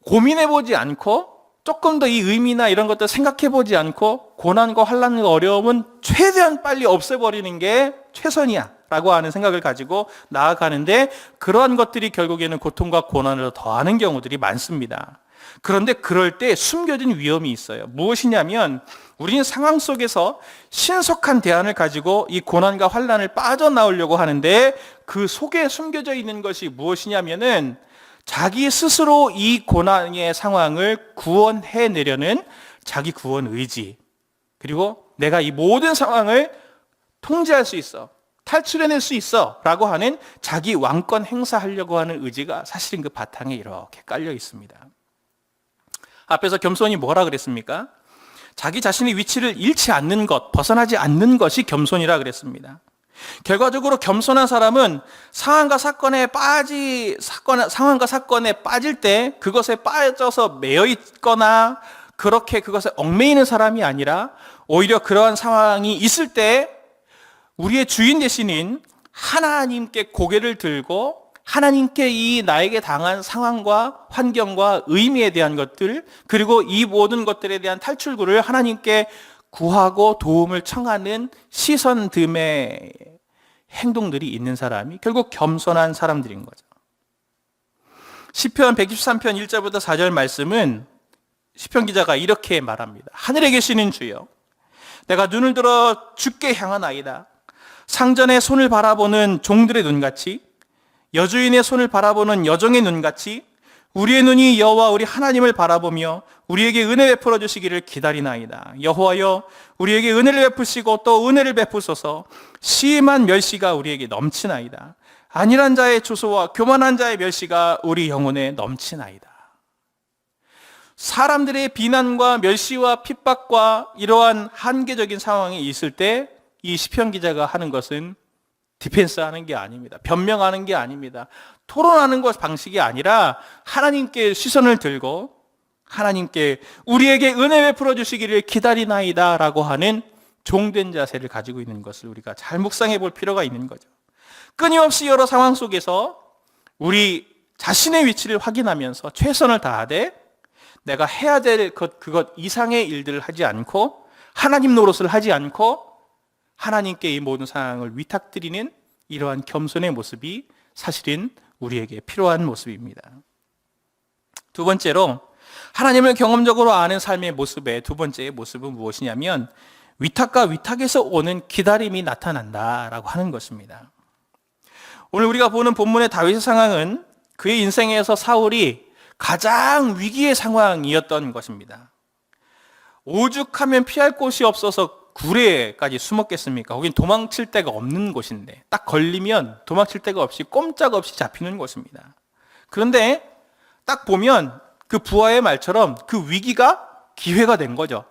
Speaker 3: 고민해 보지 않고 조금 더 이 의미나 이런 것들 생각해 보지 않고 고난과 환난과 어려움은 최대한 빨리 없애버리는 게 최선이야 라고 하는 생각을 가지고 나아가는데 그러한 것들이 결국에는 고통과 고난을 더하는 경우들이 많습니다. 그런데 그럴 때 숨겨진 위험이 있어요. 무엇이냐면 우리는 상황 속에서 신속한 대안을 가지고 이 고난과 환난을 빠져나오려고 하는데 그 속에 숨겨져 있는 것이 무엇이냐면은 자기 스스로 이 고난의 상황을 구원해내려는 자기 구원 의지, 그리고 내가 이 모든 상황을 통제할 수 있어, 탈출해낼 수 있어 라고 하는 자기 왕권 행사하려고 하는 의지가 사실은 그 바탕에 이렇게 깔려 있습니다. 앞에서 겸손이 뭐라 그랬습니까? 자기 자신의 위치를 잃지 않는 것, 벗어나지 않는 것이 겸손이라 그랬습니다. 결과적으로 겸손한 사람은 상황과 사건에 빠질 때 그것에 빠져서 매여 있거나 그렇게 그것에 얽매이는 사람이 아니라 오히려 그러한 상황이 있을 때 우리의 주인 되시는 하나님께 고개를 들고 하나님께 이 나에게 당한 상황과 환경과 의미에 대한 것들, 그리고 이 모든 것들에 대한 탈출구를 하나님께 구하고 도움을 청하는 시선듬의 행동들이 있는 사람이 결국 겸손한 사람들인 거죠. 시편 123편 1절부터 4절 말씀은 시편 기자가 이렇게 말합니다. 하늘에 계시는 주여, 내가 눈을 들어 주께 향하나이다. 상전의 손을 바라보는 종들의 눈같이, 여주인의 손을 바라보는 여종의 눈같이 우리의 눈이 여호와 우리 하나님을 바라보며 우리에게 은혜 베풀어 주시기를 기다리나이다. 여호와여, 우리에게 은혜를 베푸시고 또 은혜를 베푸소서. 심한 멸시가 우리에게 넘치나이다. 안일한 자의 조소와 교만한 자의 멸시가 우리 영혼에 넘치나이다. 사람들의 비난과 멸시와 핍박과 이러한 한계적인 상황이 있을 때 이 시편 기자가 하는 것은 디펜스하는 게 아닙니다. 변명하는 게 아닙니다. 토론하는 것 방식이 아니라 하나님께 시선을 들고 하나님께 우리에게 은혜 베풀어 주시기를 기다리나이다 라고 하는 종된 자세를 가지고 있는 것을 우리가 잘 묵상해 볼 필요가 있는 거죠. 끊임없이 여러 상황 속에서 우리 자신의 위치를 확인하면서 최선을 다하되 내가 해야 될 그것 이상의 일들을 하지 않고 하나님 노릇을 하지 않고 하나님께 이 모든 상황을 위탁드리는 이러한 겸손의 모습이 사실은 우리에게 필요한 모습입니다. 두 번째로 하나님을 경험적으로 아는 삶의 모습의 두 번째 모습은 무엇이냐면 위탁과 위탁에서 오는 기다림이 나타난다라고 하는 것입니다. 오늘 우리가 보는 본문의 다윗의 상황은 그의 인생에서 사울이 가장 위기의 상황이었던 것입니다. 오죽하면 피할 곳이 없어서 구레까지 숨었겠습니까? 거긴 도망칠 데가 없는 곳인데 딱 걸리면 도망칠 데가 없이 꼼짝없이 잡히는 곳입니다. 그런데 딱 보면 그 부하의 말처럼 그 위기가 기회가 된 거죠.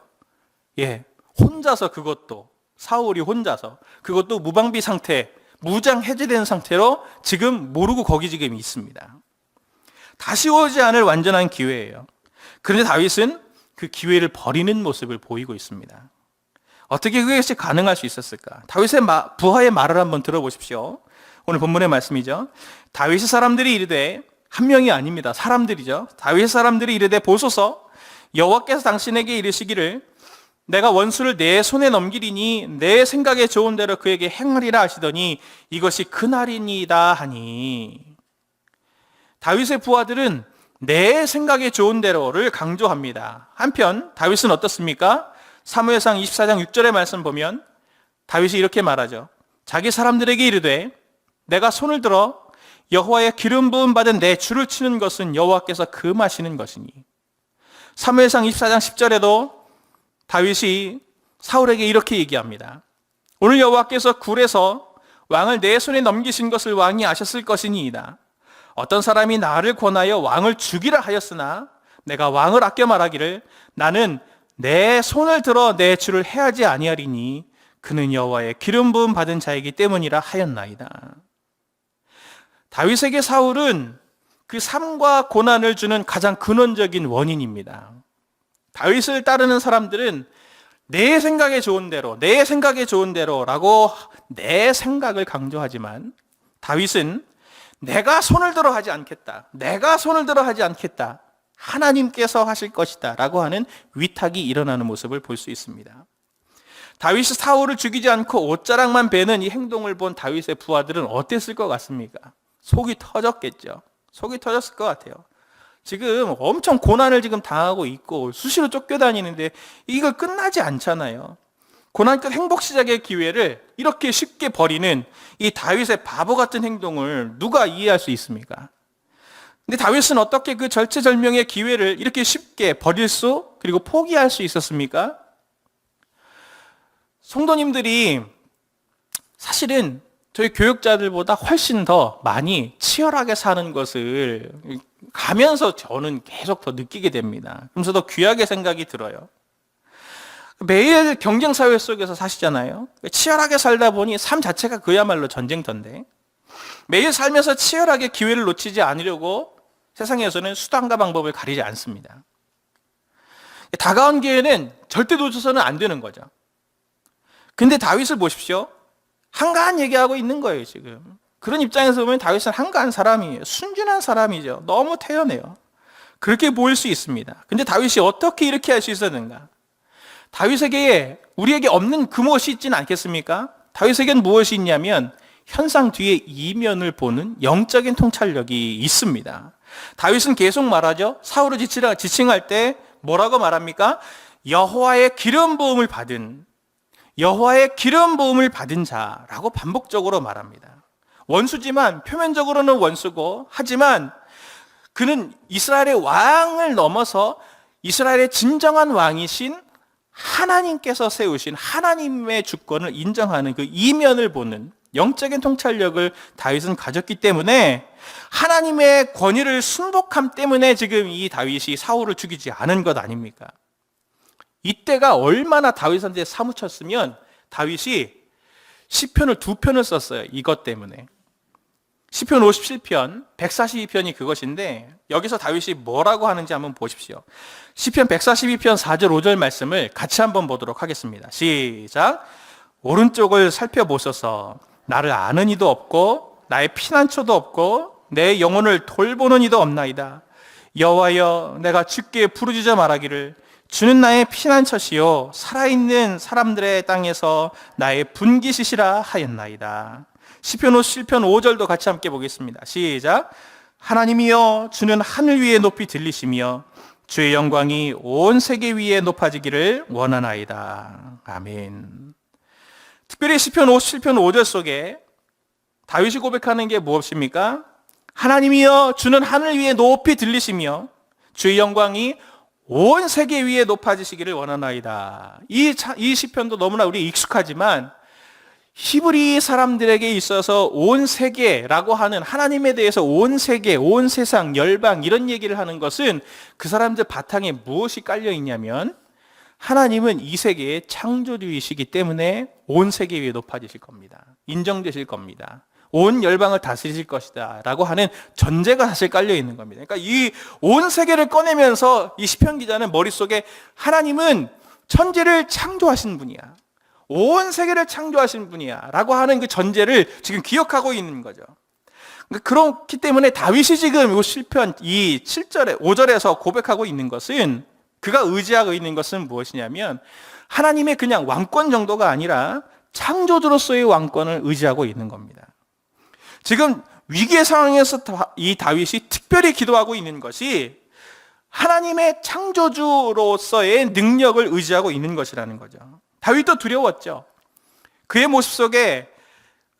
Speaker 3: 예, 혼자서 그것도 사울이 혼자서 그것도 무방비 상태, 무장 해제된 상태로 지금 모르고 거기 지금 있습니다. 다시 오지 않을 완전한 기회예요. 그런데 다윗은 그 기회를 버리는 모습을 보이고 있습니다. 어떻게 그것이 가능할 수 있었을까? 다윗의 부하의 말을 한번 들어보십시오. 오늘 본문의 말씀이죠. 다윗의 사람들이 이르되, 한 명이 아닙니다. 사람들이죠. 다윗의 사람들이 이르되 보소서, 여호와께서 당신에게 이르시기를 내가 원수를 내 손에 넘기리니 내 생각에 좋은 대로 그에게 행하리라 하시더니 이것이 그날이니이다 하니. 다윗의 부하들은 내 생각에 좋은 대로를 강조합니다. 한편 다윗은 어떻습니까? 사무엘상 24장 6절의 말씀 보면 다윗이 이렇게 말하죠. 자기 사람들에게 이르되 내가 손을 들어 여호와의 기름 부음 받은 내 줄을 치는 것은 여호와께서 금하시는 것이니. 사무엘상 24장 10절에도 다윗이 사울에게 이렇게 얘기합니다. 오늘 여호와께서 굴에서 왕을 내 손에 넘기신 것을 왕이 아셨을 것이니이다. 어떤 사람이 나를 권하여 왕을 죽이라 하였으나 내가 왕을 아껴 말하기를 나는 내 손을 들어 내 줄을 해하지 아니하리니 그는 여호와의 기름 부음 받은 자이기 때문이라 하였나이다. 다윗에게 사울은 그 삶과 고난을 주는 가장 근원적인 원인입니다. 다윗을 따르는 사람들은 내 생각에 좋은 대로, 내 생각에 좋은 대로라고 내 생각을 강조하지만 다윗은 내가 손을 들어 하지 않겠다. 내가 손을 들어 하지 않겠다. 하나님께서 하실 것이다 라고 하는 위탁이 일어나는 모습을 볼 수 있습니다. 다윗이 사울을 죽이지 않고 옷자락만 베는 이 행동을 본 다윗의 부하들은 어땠을 것 같습니까? 속이 터졌겠죠. 속이 터졌을 것 같아요. 지금 엄청 고난을 지금 당하고 있고 수시로 쫓겨다니는데 이거 끝나지 않잖아요. 고난 끝 행복 시작의 기회를 이렇게 쉽게 버리는 이 다윗의 바보 같은 행동을 누가 이해할 수 있습니까? 근데 다윗은 어떻게 그 절체절명의 기회를 이렇게 쉽게 버릴 수 그리고 포기할 수 있었습니까? 성도님들이 사실은 저희 교육자들보다 훨씬 더 많이 치열하게 사는 것을 가면서 저는 계속 더 느끼게 됩니다. 그러면서 더 귀하게 생각이 들어요. 매일 경쟁사회 속에서 사시잖아요. 치열하게 살다 보니 삶 자체가 그야말로 전쟁터인데 매일 살면서 치열하게 기회를 놓치지 않으려고 세상에서는 수단과 방법을 가리지 않습니다. 다가온 기회는 절대 놓쳐서는 안 되는 거죠. 근데 다윗을 보십시오. 한가한 얘기하고 있는 거예요, 지금. 그런 입장에서 보면 다윗은 한가한 사람이에요. 순진한 사람이죠. 너무 태연해요. 그렇게 보일 수 있습니다. 근데 다윗이 어떻게 이렇게 할 수 있었는가? 다윗에게 우리에게 없는 금옷이 있지는 않겠습니까? 다윗에겐 무엇이 있냐면 현상 뒤에 이면을 보는 영적인 통찰력이 있습니다. 다윗은 계속 말하죠. 사울을 지칭할 때 뭐라고 말합니까? 여호와의 기름 부음을 받은 자라고 반복적으로 말합니다. 원수지만 표면적으로는 원수고, 하지만 그는 이스라엘의 왕을 넘어서 이스라엘의 진정한 왕이신 하나님께서 세우신 하나님의 주권을 인정하는 그 이면을 보는 영적인 통찰력을 다윗은 가졌기 때문에, 하나님의 권위를 순복함 때문에 지금 이 다윗이 사울을 죽이지 않은 것 아닙니까? 이때가 얼마나 다윗한테 사무쳤으면 다윗이 시편을 2편을 썼어요. 이것 때문에. 시편 57편, 142편이 그것인데, 여기서 다윗이 뭐라고 하는지 한번 보십시오. 시편 142편 4절 5절 말씀을 같이 한번 보도록 하겠습니다. 시작. 오른쪽을 살펴보소서. 나를 아는 이도 없고 나의 피난처도 없고 내 영혼을 돌보는 이도 없나이다. 여호와여, 내가 주께 부르짖어 말하기를 주는 나의 피난처시요 살아있는 사람들의 땅에서 나의 분깃이시라 하였나이다. 시편 57편 5절도 같이 함께 보겠습니다. 시작. 하나님이여, 주는 하늘 위에 높이 들리시며 주의 영광이 온 세계 위에 높아지기를 원하나이다. 아멘. 특별히 시편 57편 5절 속에 다윗이 고백하는 게 무엇입니까? 하나님이여, 주는 하늘 위에 높이 들리시며 주의 영광이 온 세계 위에 높아지시기를 원하나이다. 이 시편도 너무나 우리 익숙하지만, 히브리 사람들에게 있어서 온 세계라고 하는, 하나님에 대해서 온 세계, 온 세상, 열방 이런 얘기를 하는 것은 그 사람들 바탕에 무엇이 깔려 있냐면, 하나님은 이 세계의 창조주이시기 때문에 온 세계 위에 높아지실 겁니다. 인정되실 겁니다. 온 열방을 다스리실 것이다 라고 하는 전제가 사실 깔려 있는 겁니다. 그러니까 이 온 세계를 꺼내면서 이 시편 기자는 머릿속에 하나님은 천지를 창조하신 분이야, 온 세계를 창조하신 분이야 라고 하는 그 전제를 지금 기억하고 있는 거죠. 그렇기 때문에 다윗이 지금 이 시편 이 7절에 5절에서 고백하고 있는 것은, 그가 의지하고 있는 것은 무엇이냐면 하나님의 그냥 왕권 정도가 아니라 창조주로서의 왕권을 의지하고 있는 겁니다. 지금 위기의 상황에서 이 다윗이 특별히 기도하고 있는 것이 하나님의 창조주로서의 능력을 의지하고 있는 것이라는 거죠. 다윗도 두려웠죠. 그의 모습 속에,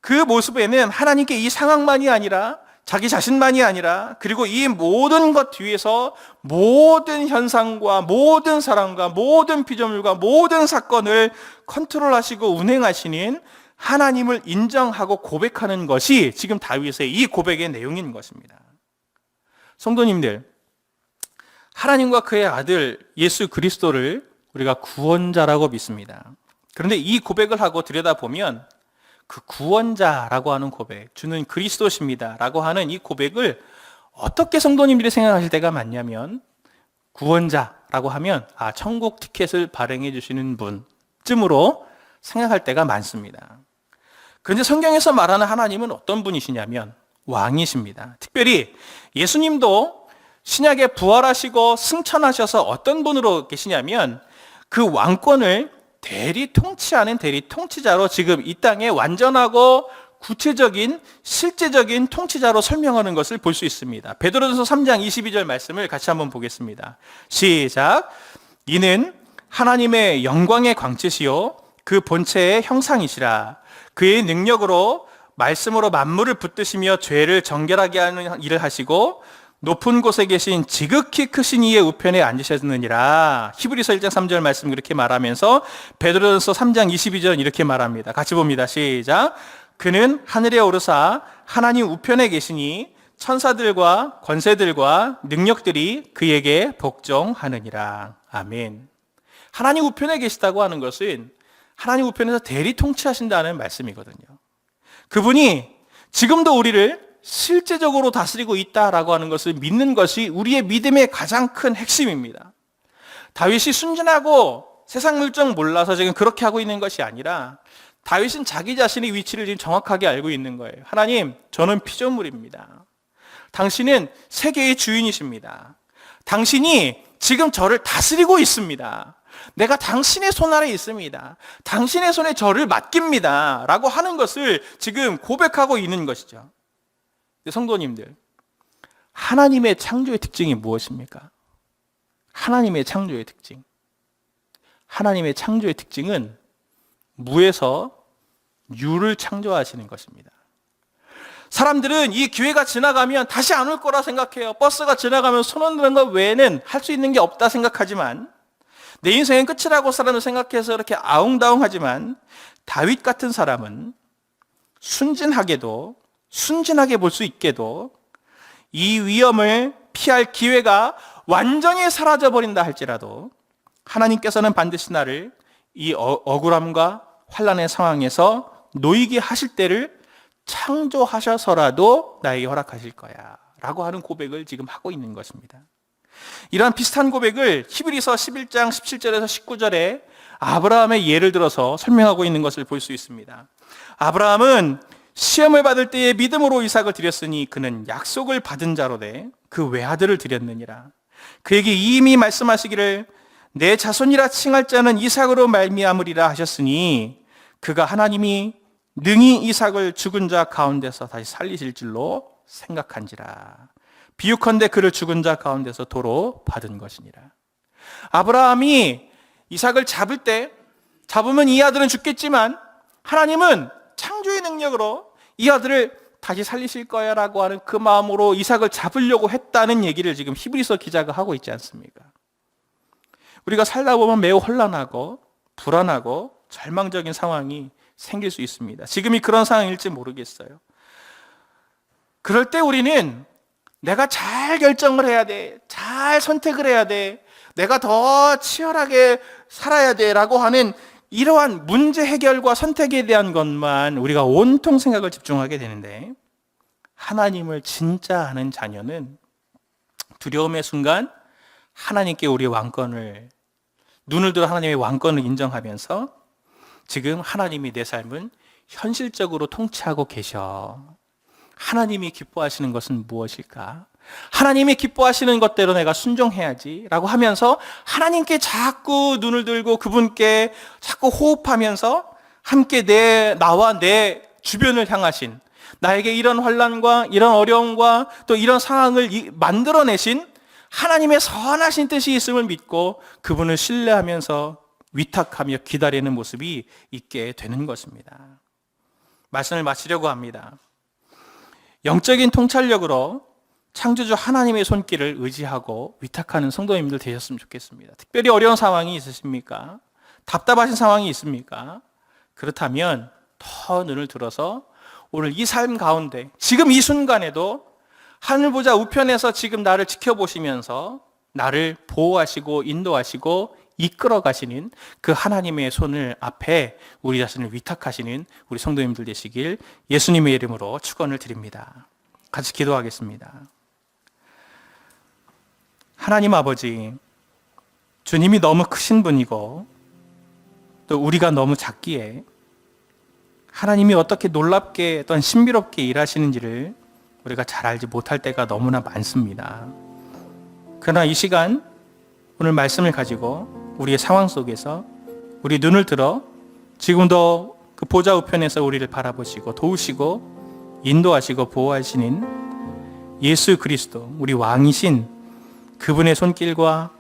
Speaker 3: 그 모습에는 하나님께 이 상황만이 아니라 자기 자신만이 아니라, 그리고 이 모든 것 뒤에서 모든 현상과 모든 사람과 모든 피조물과 모든 사건을 컨트롤하시고 운행하시는 하나님을 인정하고 고백하는 것이 지금 다윗의 이 고백의 내용인 것입니다. 성도님들, 하나님과 그의 아들 예수 그리스도를 우리가 구원자라고 믿습니다. 그런데 이 고백을 하고 들여다보면 그 구원자라고 하는 고백, 주는 그리스도십니다 라고 하는 이 고백을 어떻게 성도님들이 생각하실 때가 많냐면, 구원자라고 하면 천국 티켓을 발행해 주시는 분쯤으로 생각할 때가 많습니다. 그런데 성경에서 말하는 하나님은 어떤 분이시냐면 왕이십니다. 특별히 예수님도 신약에 부활하시고 승천하셔서 어떤 분으로 계시냐면 그 왕권을 대리 통치하는 대리 통치자로 지금 이 땅에 완전하고 구체적인 실제적인 통치자로 설명하는 것을 볼 수 있습니다. 베드로전서 3장 22절 말씀을 같이 한번 보겠습니다. 시작. 이는 하나님의 영광의 광채시요 그 본체의 형상이시라. 그의 능력으로 말씀으로 만물을 붙드시며 죄를 정결하게 하는 일을 하시고 높은 곳에 계신 지극히 크신 이의 우편에 앉으셨느니라. 히브리서 1장 3절 말씀 그렇게 말하면서 베드로전서 3장 22절 이렇게 말합니다. 같이 봅니다. 시작. 그는 하늘에 오르사 하나님 우편에 계시니 천사들과 권세들과 능력들이 그에게 복종하느니라. 아멘. 하나님 우편에 계시다고 하는 것은 하나님 우편에서 대리 통치하신다는 말씀이거든요. 그분이 지금도 우리를 실제적으로 다스리고 있다라고 하는 것을 믿는 것이 우리의 믿음의 가장 큰 핵심입니다. 다윗이 순진하고 세상 물정 몰라서 지금 그렇게 하고 있는 것이 아니라, 다윗은 자기 자신의 위치를 지금 정확하게 알고 있는 거예요. 하나님, 저는 피조물입니다. 당신은 세계의 주인이십니다. 당신이 지금 저를 다스리고 있습니다. 내가 당신의 손 아래 있습니다. 당신의 손에 저를 맡깁니다 라고 하는 것을 지금 고백하고 있는 것이죠. 성도님들, 하나님의 창조의 특징이 무엇입니까? 하나님의 창조의 특징. 하나님의 창조의 특징은 무에서 유를 창조하시는 것입니다. 사람들은 이 기회가 지나가면 다시 안 올 거라 생각해요. 버스가 지나가면 손 흔드는 것 외에는 할 수 있는 게 없다 생각하지만, 내 인생은 끝이라고 사람을 생각해서 이렇게 아웅다웅하지만, 다윗 같은 사람은 순진하게 볼 수 있게도 이 위험을 피할 기회가 완전히 사라져버린다 할지라도 하나님께서는 반드시 나를 이 억울함과 환난의 상황에서 놓이게 하실 때를 창조하셔서라도 나에게 허락하실 거야 라고 하는 고백을 지금 하고 있는 것입니다. 이러한 비슷한 고백을 히브리서 11장 17절에서 19절에 아브라함의 예를 들어서 설명하고 있는 것을 볼 수 있습니다. 아브라함은 시험을 받을 때에 믿음으로 이삭을 드렸으니 그는 약속을 받은 자로 돼 그 외아들을 드렸느니라. 그에게 이미 말씀하시기를 내 자손이라 칭할 자는 이삭으로 말미암으리라 하셨으니 그가 하나님이 능히 이삭을 죽은 자 가운데서 다시 살리실 줄로 생각한지라. 비유컨대 그를 죽은 자 가운데서 도로 받은 것이니라. 아브라함이 이삭을 잡으면 이 아들은 죽겠지만 하나님은 창조의 능력으로 이 아들을 다시 살리실 거야 라고 하는 그 마음으로 이삭을 잡으려고 했다는 얘기를 지금 히브리서 기자가 하고 있지 않습니까? 우리가 살다 보면 매우 혼란하고 불안하고 절망적인 상황이 생길 수 있습니다. 지금이 그런 상황일지 모르겠어요. 그럴 때 우리는 내가 잘 결정을 해야 돼, 잘 선택을 해야 돼, 내가 더 치열하게 살아야 돼 라고 하는 이러한 문제 해결과 선택에 대한 것만 우리가 온통 생각을 집중하게 되는데, 하나님을 진짜 아는 자녀는 두려움의 순간 하나님께 우리의 왕권을, 눈을 들어 하나님의 왕권을 인정하면서 지금 하나님이 내 삶은 현실적으로 통치하고 계셔. 하나님이 기뻐하시는 것은 무엇일까? 하나님이 기뻐하시는 것대로 내가 순종해야지 라고 하면서 하나님께 자꾸 눈을 들고 그분께 자꾸 호흡하면서 함께 나와 내 주변을 향하신, 나에게 이런 환난과 이런 어려움과 또 이런 상황을 만들어내신 하나님의 선하신 뜻이 있음을 믿고 그분을 신뢰하면서 위탁하며 기다리는 모습이 있게 되는 것입니다. 말씀을 마치려고 합니다. 영적인 통찰력으로 창조주 하나님의 손길을 의지하고 위탁하는 성도님들 되셨으면 좋겠습니다. 특별히 어려운 상황이 있으십니까? 답답하신 상황이 있습니까? 그렇다면 더 눈을 들어서 오늘 이 삶 가운데 지금 이 순간에도 하늘 보좌 우편에서 지금 나를 지켜보시면서 나를 보호하시고 인도하시고 이끌어 가시는 그 하나님의 손을 앞에 우리 자신을 위탁하시는 우리 성도님들 되시길 예수님의 이름으로 축원을 드립니다. 같이 기도하겠습니다. 하나님 아버지, 주님이 너무 크신 분이고 또 우리가 너무 작기에 하나님이 어떻게 놀랍게 또한 신비롭게 일하시는지를 우리가 잘 알지 못할 때가 너무나 많습니다. 그러나 이 시간 오늘 말씀을 가지고 우리의 상황 속에서 우리 눈을 들어 지금도 그 보좌 우편에서 우리를 바라보시고 도우시고 인도하시고 보호하시는 예수 그리스도, 우리 왕이신 그분의 손길과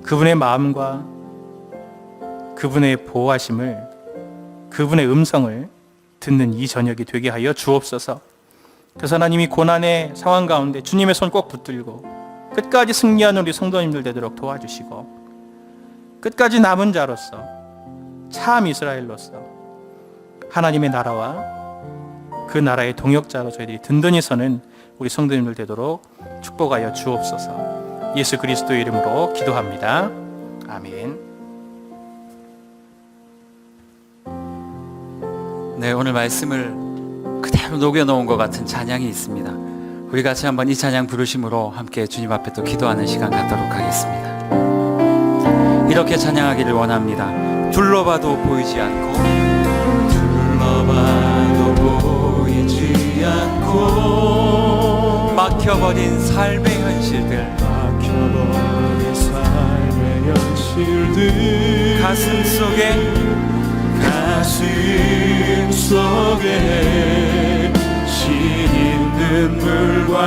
Speaker 3: 그분의 마음과 그분의 보호하심을, 그분의 음성을 듣는 이 저녁이 되게 하여 주옵소서. 그래서 하나님이 고난의 상황 가운데 주님의 손 꼭 붙들고 끝까지 승리하는 우리 성도님들 되도록 도와주시고, 끝까지 남은 자로서 참 이스라엘로서 하나님의 나라와 그 나라의 동역자로 저희들이 든든히 서는 우리 성도님들 되도록 축복하여 주옵소서. 예수 그리스도의 이름으로 기도합니다. 아멘.
Speaker 4: 네, 오늘 말씀을 그대로 녹여놓은 것 같은 찬양이 있습니다. 우리 같이 한번 이 찬양 부르심으로 함께 주님 앞에 또 기도하는 시간 갖도록 하겠습니다. 이렇게 찬양하기를 원합니다. 둘러봐도 보이지 않고, 둘러봐도 보이지 않고, 막혀버린 삶의 현실들,
Speaker 2: 막혀버린 삶의 현실들,
Speaker 4: 가슴 속에
Speaker 2: 시린 눈물과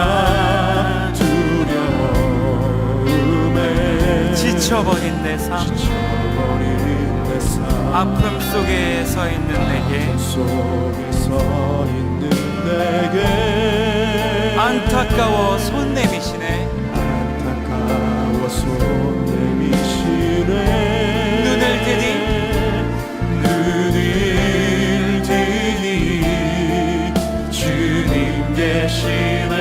Speaker 2: 두려움에
Speaker 4: 지쳐버린 내 삶,
Speaker 2: 지쳐버린 내 삶,
Speaker 4: 아픔 속에 서 있는 내게
Speaker 2: 속에 서 있는 내게
Speaker 4: 안타까워 손 내미시네.
Speaker 2: 안타까워 손 내미시네.
Speaker 4: 눈을 드니
Speaker 2: 주님 계시네.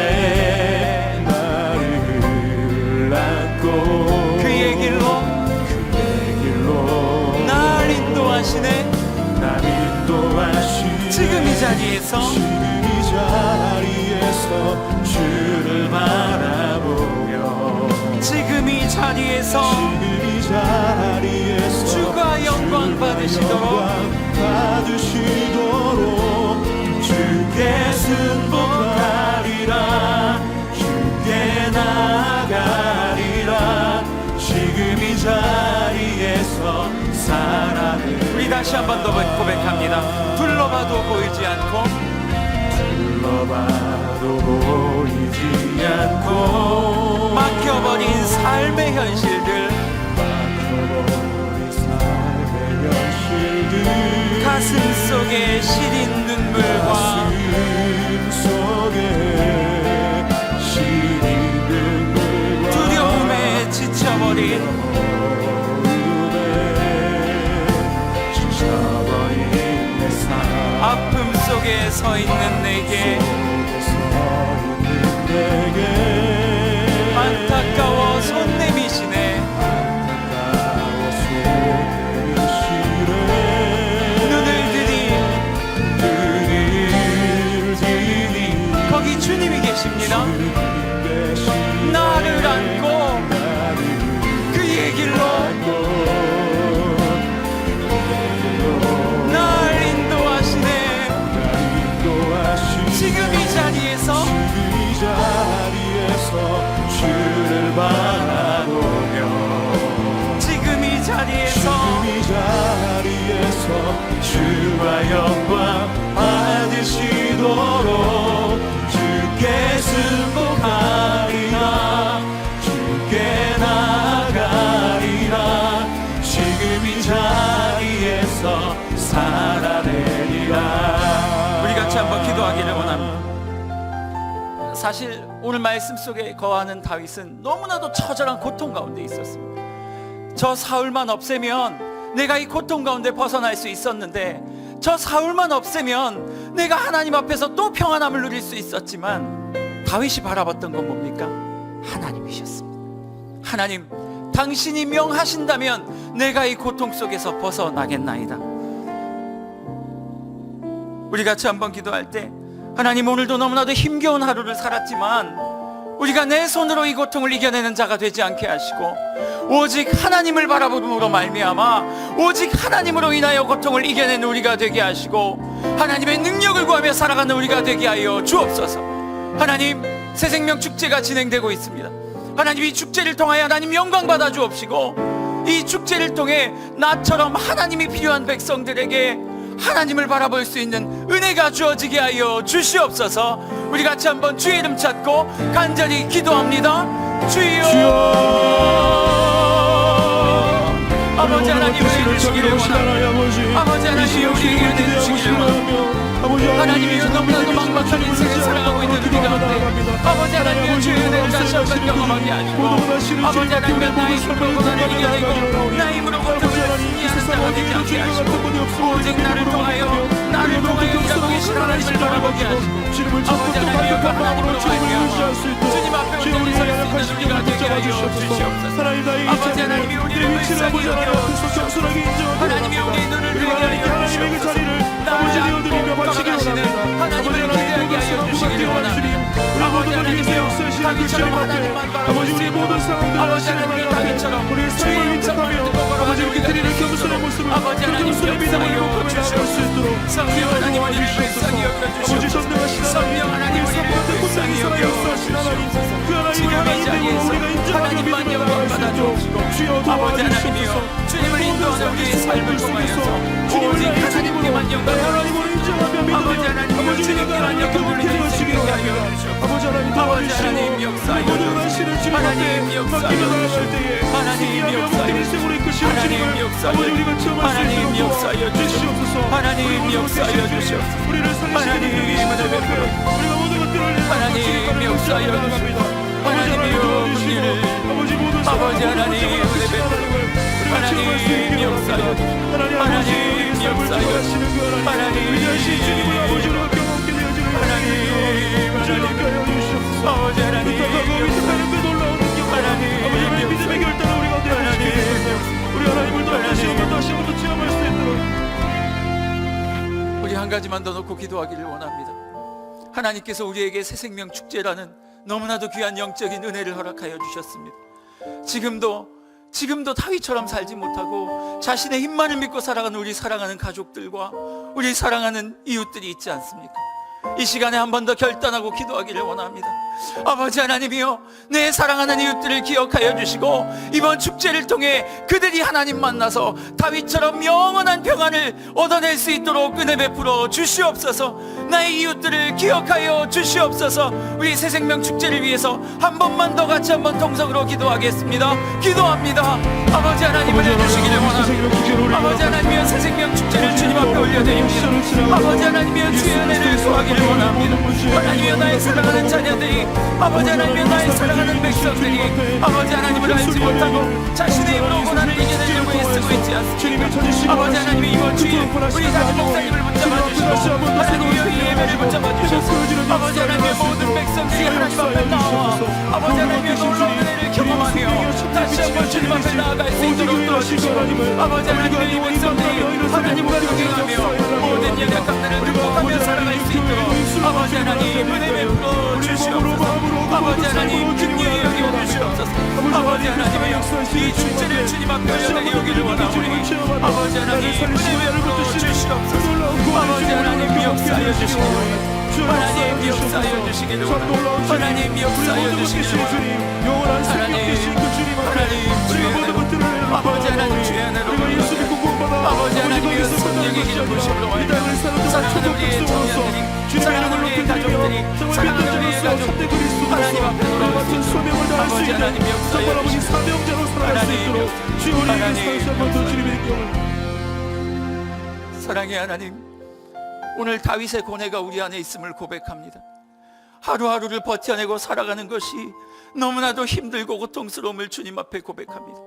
Speaker 2: 나를 안고
Speaker 4: 그의 길로 날 인도하시네.
Speaker 2: 날 인도하시네.
Speaker 4: 지금 이 자리에서
Speaker 2: 지금 이 자리에서 주를 바라보며
Speaker 4: 지금 이 자리에서
Speaker 2: 지금 이 자리에서
Speaker 4: 주가 영광 받으시도록
Speaker 2: 주께 승복하리라. 주께 나가리라. 지금 이 자리에서 사랑을
Speaker 4: 우리 다시 한 번 더 고백합니다. 둘러봐도 보이지 않고
Speaker 2: 둘러봐도 보이지 않고
Speaker 4: 막혀버린 삶의 현실들,
Speaker 2: 막혀버린 삶의 현실들
Speaker 4: 가슴 속에 시린 눈물과
Speaker 2: 가슴 속에 시린 눈물과
Speaker 4: 두려움에 지쳐버린
Speaker 2: 지쳐버린 내 삶
Speaker 4: 아픔 속에 서 있는 내게 안타까워 손 내미시네. 눈을 드니 거기 주님이 계십니다. 나를 안고 그의 길로 날 인도하시네. 지금 이 자리에서
Speaker 2: 주를 바라보며
Speaker 4: 지금 이 자리에서
Speaker 2: 주와 영광 받으시도록 주께 승복하리라. 주께 나가리라. 지금 이 자리에서 살아내리라.
Speaker 4: 우리 같이 한번 기도하기를 원합니다. 사실 오늘 말씀 속에 거하는 다윗은 너무나도 처절한 고통 가운데 있었습니다. 저 사울만 없애면 내가 이 고통 가운데 벗어날 수 있었는데, 저 사울만 없애면 내가 하나님 앞에서 또 평안함을 누릴 수 있었지만, 다윗이 바라봤던 건 뭡니까? 하나님이셨습니다. 하나님, 당신이 명하신다면 내가 이 고통 속에서 벗어나겠나이다. 우리 같이 한번 기도할 때, 하나님, 오늘도 너무나도 힘겨운 하루를 살았지만 우리가 내 손으로 이 고통을 이겨내는 자가 되지 않게 하시고, 오직 하나님을 바라봄으로 말미암아 오직 하나님으로 인하여 고통을 이겨내는 우리가 되게 하시고, 하나님의 능력을 구하며 살아가는 우리가 되게 하여 주옵소서. 하나님, 새생명 축제가 진행되고 있습니다. 하나님, 이 축제를 통하여 하나님 영광 받아 주옵시고, 이 축제를 통해 나처럼 하나님이 필요한 백성들에게 하나님을 바라볼 수 있는 은혜가 주어지게 하여 주시옵소서. 우리 같이 한번 주의 이름 찾고 간절히 기도합니다. 주여, 아버지 하나님, 우리를 주시기를 원합니다. 아버지 하나님, 우리에게 은혜 주시기를 원합니다. 하나님이 너무나도 막막한 인생을 살아가고 있는 우리 가운데 아버지 하나님의 주의 은혜를 다시 한번 경험하게 하시고, 아버지 하나님의 나의 힘으로 고난을 이겨내고 나의 힘으로 고통을 승리하는 자가 되지 않게 하시고, 오직 나를 통하여 일하고 계신 하나님을 바라보게 하시고, 아버지 하나님의 하나님으로 말미암아 주님 앞에 온전히 설 수 있는 우리가 되게 하여 주시옵소서. 아버지 하나님이 우리를 불쌍히 여겨주시옵소서. 하나님이 우리의 눈을 들게 하여 주시옵소서. 나를 안고 걸어가시는 하나님을 기대하게 하여 주시기를 원합니다. 아버지 하나님이여, 다윗처럼 하나님만 바라볼 수 있고, 아버지 하나님이 다윗처럼 주의 음성을 듣고 걸어가는 우리가 되게 하소서. 아버지 하나님, 역사하여 고쳐주시옵소서. 성령 하나님, 우리를 불쌍히 여겨주시옵소서. 성령 하나님, 우리를 불쌍히 여겨주시옵소서. 지금 이 자리에서 하나님만 영광 받아 주옵시고 아버지 하나님이여 주님을 인도하는 우리의 삶을 통하여서 오직 하나님께만 영광을 주시고 아버지 하나님이여 주님께만 영광을 드리시게 하여 주시옵소서.
Speaker 2: 아버지 하나님
Speaker 4: 아버지 하나님 역사하여 주시옵소서. 하나님 역사하여 주시옵소서. 하나님 역사하여 주시옵소서. 하나님 역사하여 주시옵소서. 하나님 역사하여 주시옵소서. 하나님의 베풀어 하나님 역사하여 주시옵소서. 하나님이여 우리를 아버지 하나님 은혜 베풀어 하나님 역사하여 주시옵소서. 하나님 역사하여 주시옵소서. 하나님 아버지 하나님 우리 한 가지만 더 놓고 기도하기를 원합니다. 하나님께서 우리에게 새 생명 축제라는 너무나도 귀한 영적인 은혜를 허락하여 주셨습니다. 지금도 다윗처럼 살지 못하고 자신의 힘만을 믿고 살아가는 우리 사랑하는 가족들과 우리 사랑하는 이웃들이 있지 않습니까? 이 시간에 한 번 더 결단하고 기도하기를 원합니다. 아버지 하나님이여 내 사랑하는 이웃들을 기억하여 주시고 이번 축제를 통해 그들이 하나님 만나서 다윗처럼 영원한 평안을 얻어낼 수 있도록 은혜 베풀어 주시옵소서. 나의 이웃들을 기억하여 주시옵소서. 우리 새생명 축제를 위해서 한 번만 더 같이 한번 통성으로 기도하겠습니다. 기도합니다. 아버지 하나님을 해주시기를 원합니다. 아버지 하나님이여 새생명 축제를 주님 앞에 올려드립니다. 아버지 하나님이여 주의 은혜를 구하기를 원합니다. 하나님이여 나의 사랑하는 자녀들이 아버지 하나님이여 나의 사랑하는 백성들이 아버지 하나님을 알지 못하고 자신의 힘으로 고난을 이겨내려고 애쓰고 있지 않습니까? 아버지 하나님이 이번 주일 우리 다진 목사님을 붙잡아 주시고 하나님이여 이 예배를 붙잡아 주셔서 아버지 하나님의 모든 백성들이 하나님 앞에 나와 아버지 하나님의 놀라운 은혜를 경험하며 다시 한번 주님 앞에 나아갈 수 있도록 도와주시고 아버지 하나님의 이 백성들이 하나님과 동행하며 모든 연약함들을 극복하며 살아갈 수 있도록 아버지 하나님 은혜 베풀어 주시옵소서. 아버지 하나님 긍휼히 여겨 주시옵소서. 아버지 하나님의 이 축제를 주님 앞에 올려드리기를 원하오니 아버지 하나님 은혜 베풀어 주시옵소서. 아버지 하나님 역사하여 주시기를 원합니다. 하나님 역사하여 주시기를 원합니다. 하나님 역사하여 주시기를 원합니다. 하나님 주의 은혜로 아버지 하나님 주의 은혜로 아버지 하나님의 성령의 기름 부으심으로 사랑하는 우리의 청년들이 사랑하는 우리의 가족들이 사랑하는 우리의 가족들이 하나님 앞에 돌아오겠습니다. 아버지 하나님 역사하여 주시고 하나님 사랑의 하나님, 오늘 다윗의 고뇌가 우리 안에 있음을 고백합니다. 하루하루를 버텨내고 살아가는 것이 너무나도 힘들고 고통스러움을 주님 앞에 고백합니다.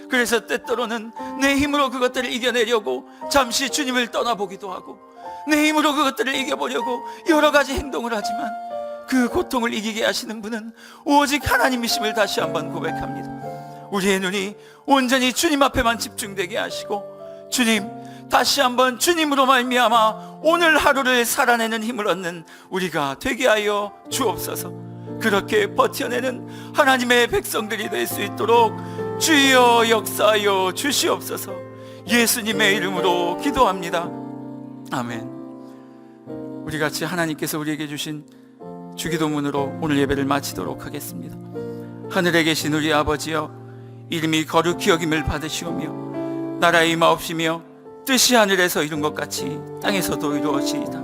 Speaker 4: 그래서 때때로는 내 힘으로 그것들을 이겨내려고 잠시 주님을 떠나보기도 하고 내 힘으로 그것들을 이겨보려고 여러 가지 행동을 하지만 그 고통을 이기게 하시는 분은 오직 하나님이심을 다시 한번 고백합니다. 우리의 눈이 온전히 주님 앞에만 집중되게 하시고 주님, 다시 한번 주님으로 말미암아 오늘 하루를 살아내는 힘을 얻는 우리가 되게 하여 주옵소서. 그렇게 버텨내는 하나님의 백성들이 될 수 있도록 주여 역사하여 주시옵소서. 예수님의 이름으로 기도합니다. 아멘. 우리 같이 하나님께서 우리에게 주신 주기도문으로 오늘 예배를 마치도록 하겠습니다. 하늘에 계신 우리 아버지여, 이름이 거룩히 여김을 받으시오며 나라의 임하옵시며 뜻이 하늘에서 이룬 것 같이 땅에서도 이루어지이다.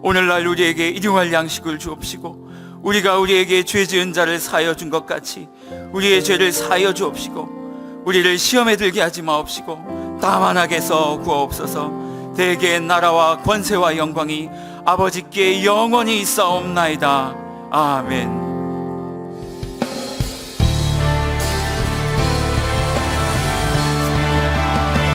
Speaker 4: 오늘날 우리에게 일용할 양식을 주옵시고 우리가 우리에게 죄 지은 자를 사하여 준 것 같이 우리의 죄를 사하여 주옵시고 우리를 시험에 들게 하지 마옵시고 다만 악에서 구하옵소서. 대개 나라와 권세와 영광이 아버지께 영원히 있사옵나이다. 아멘.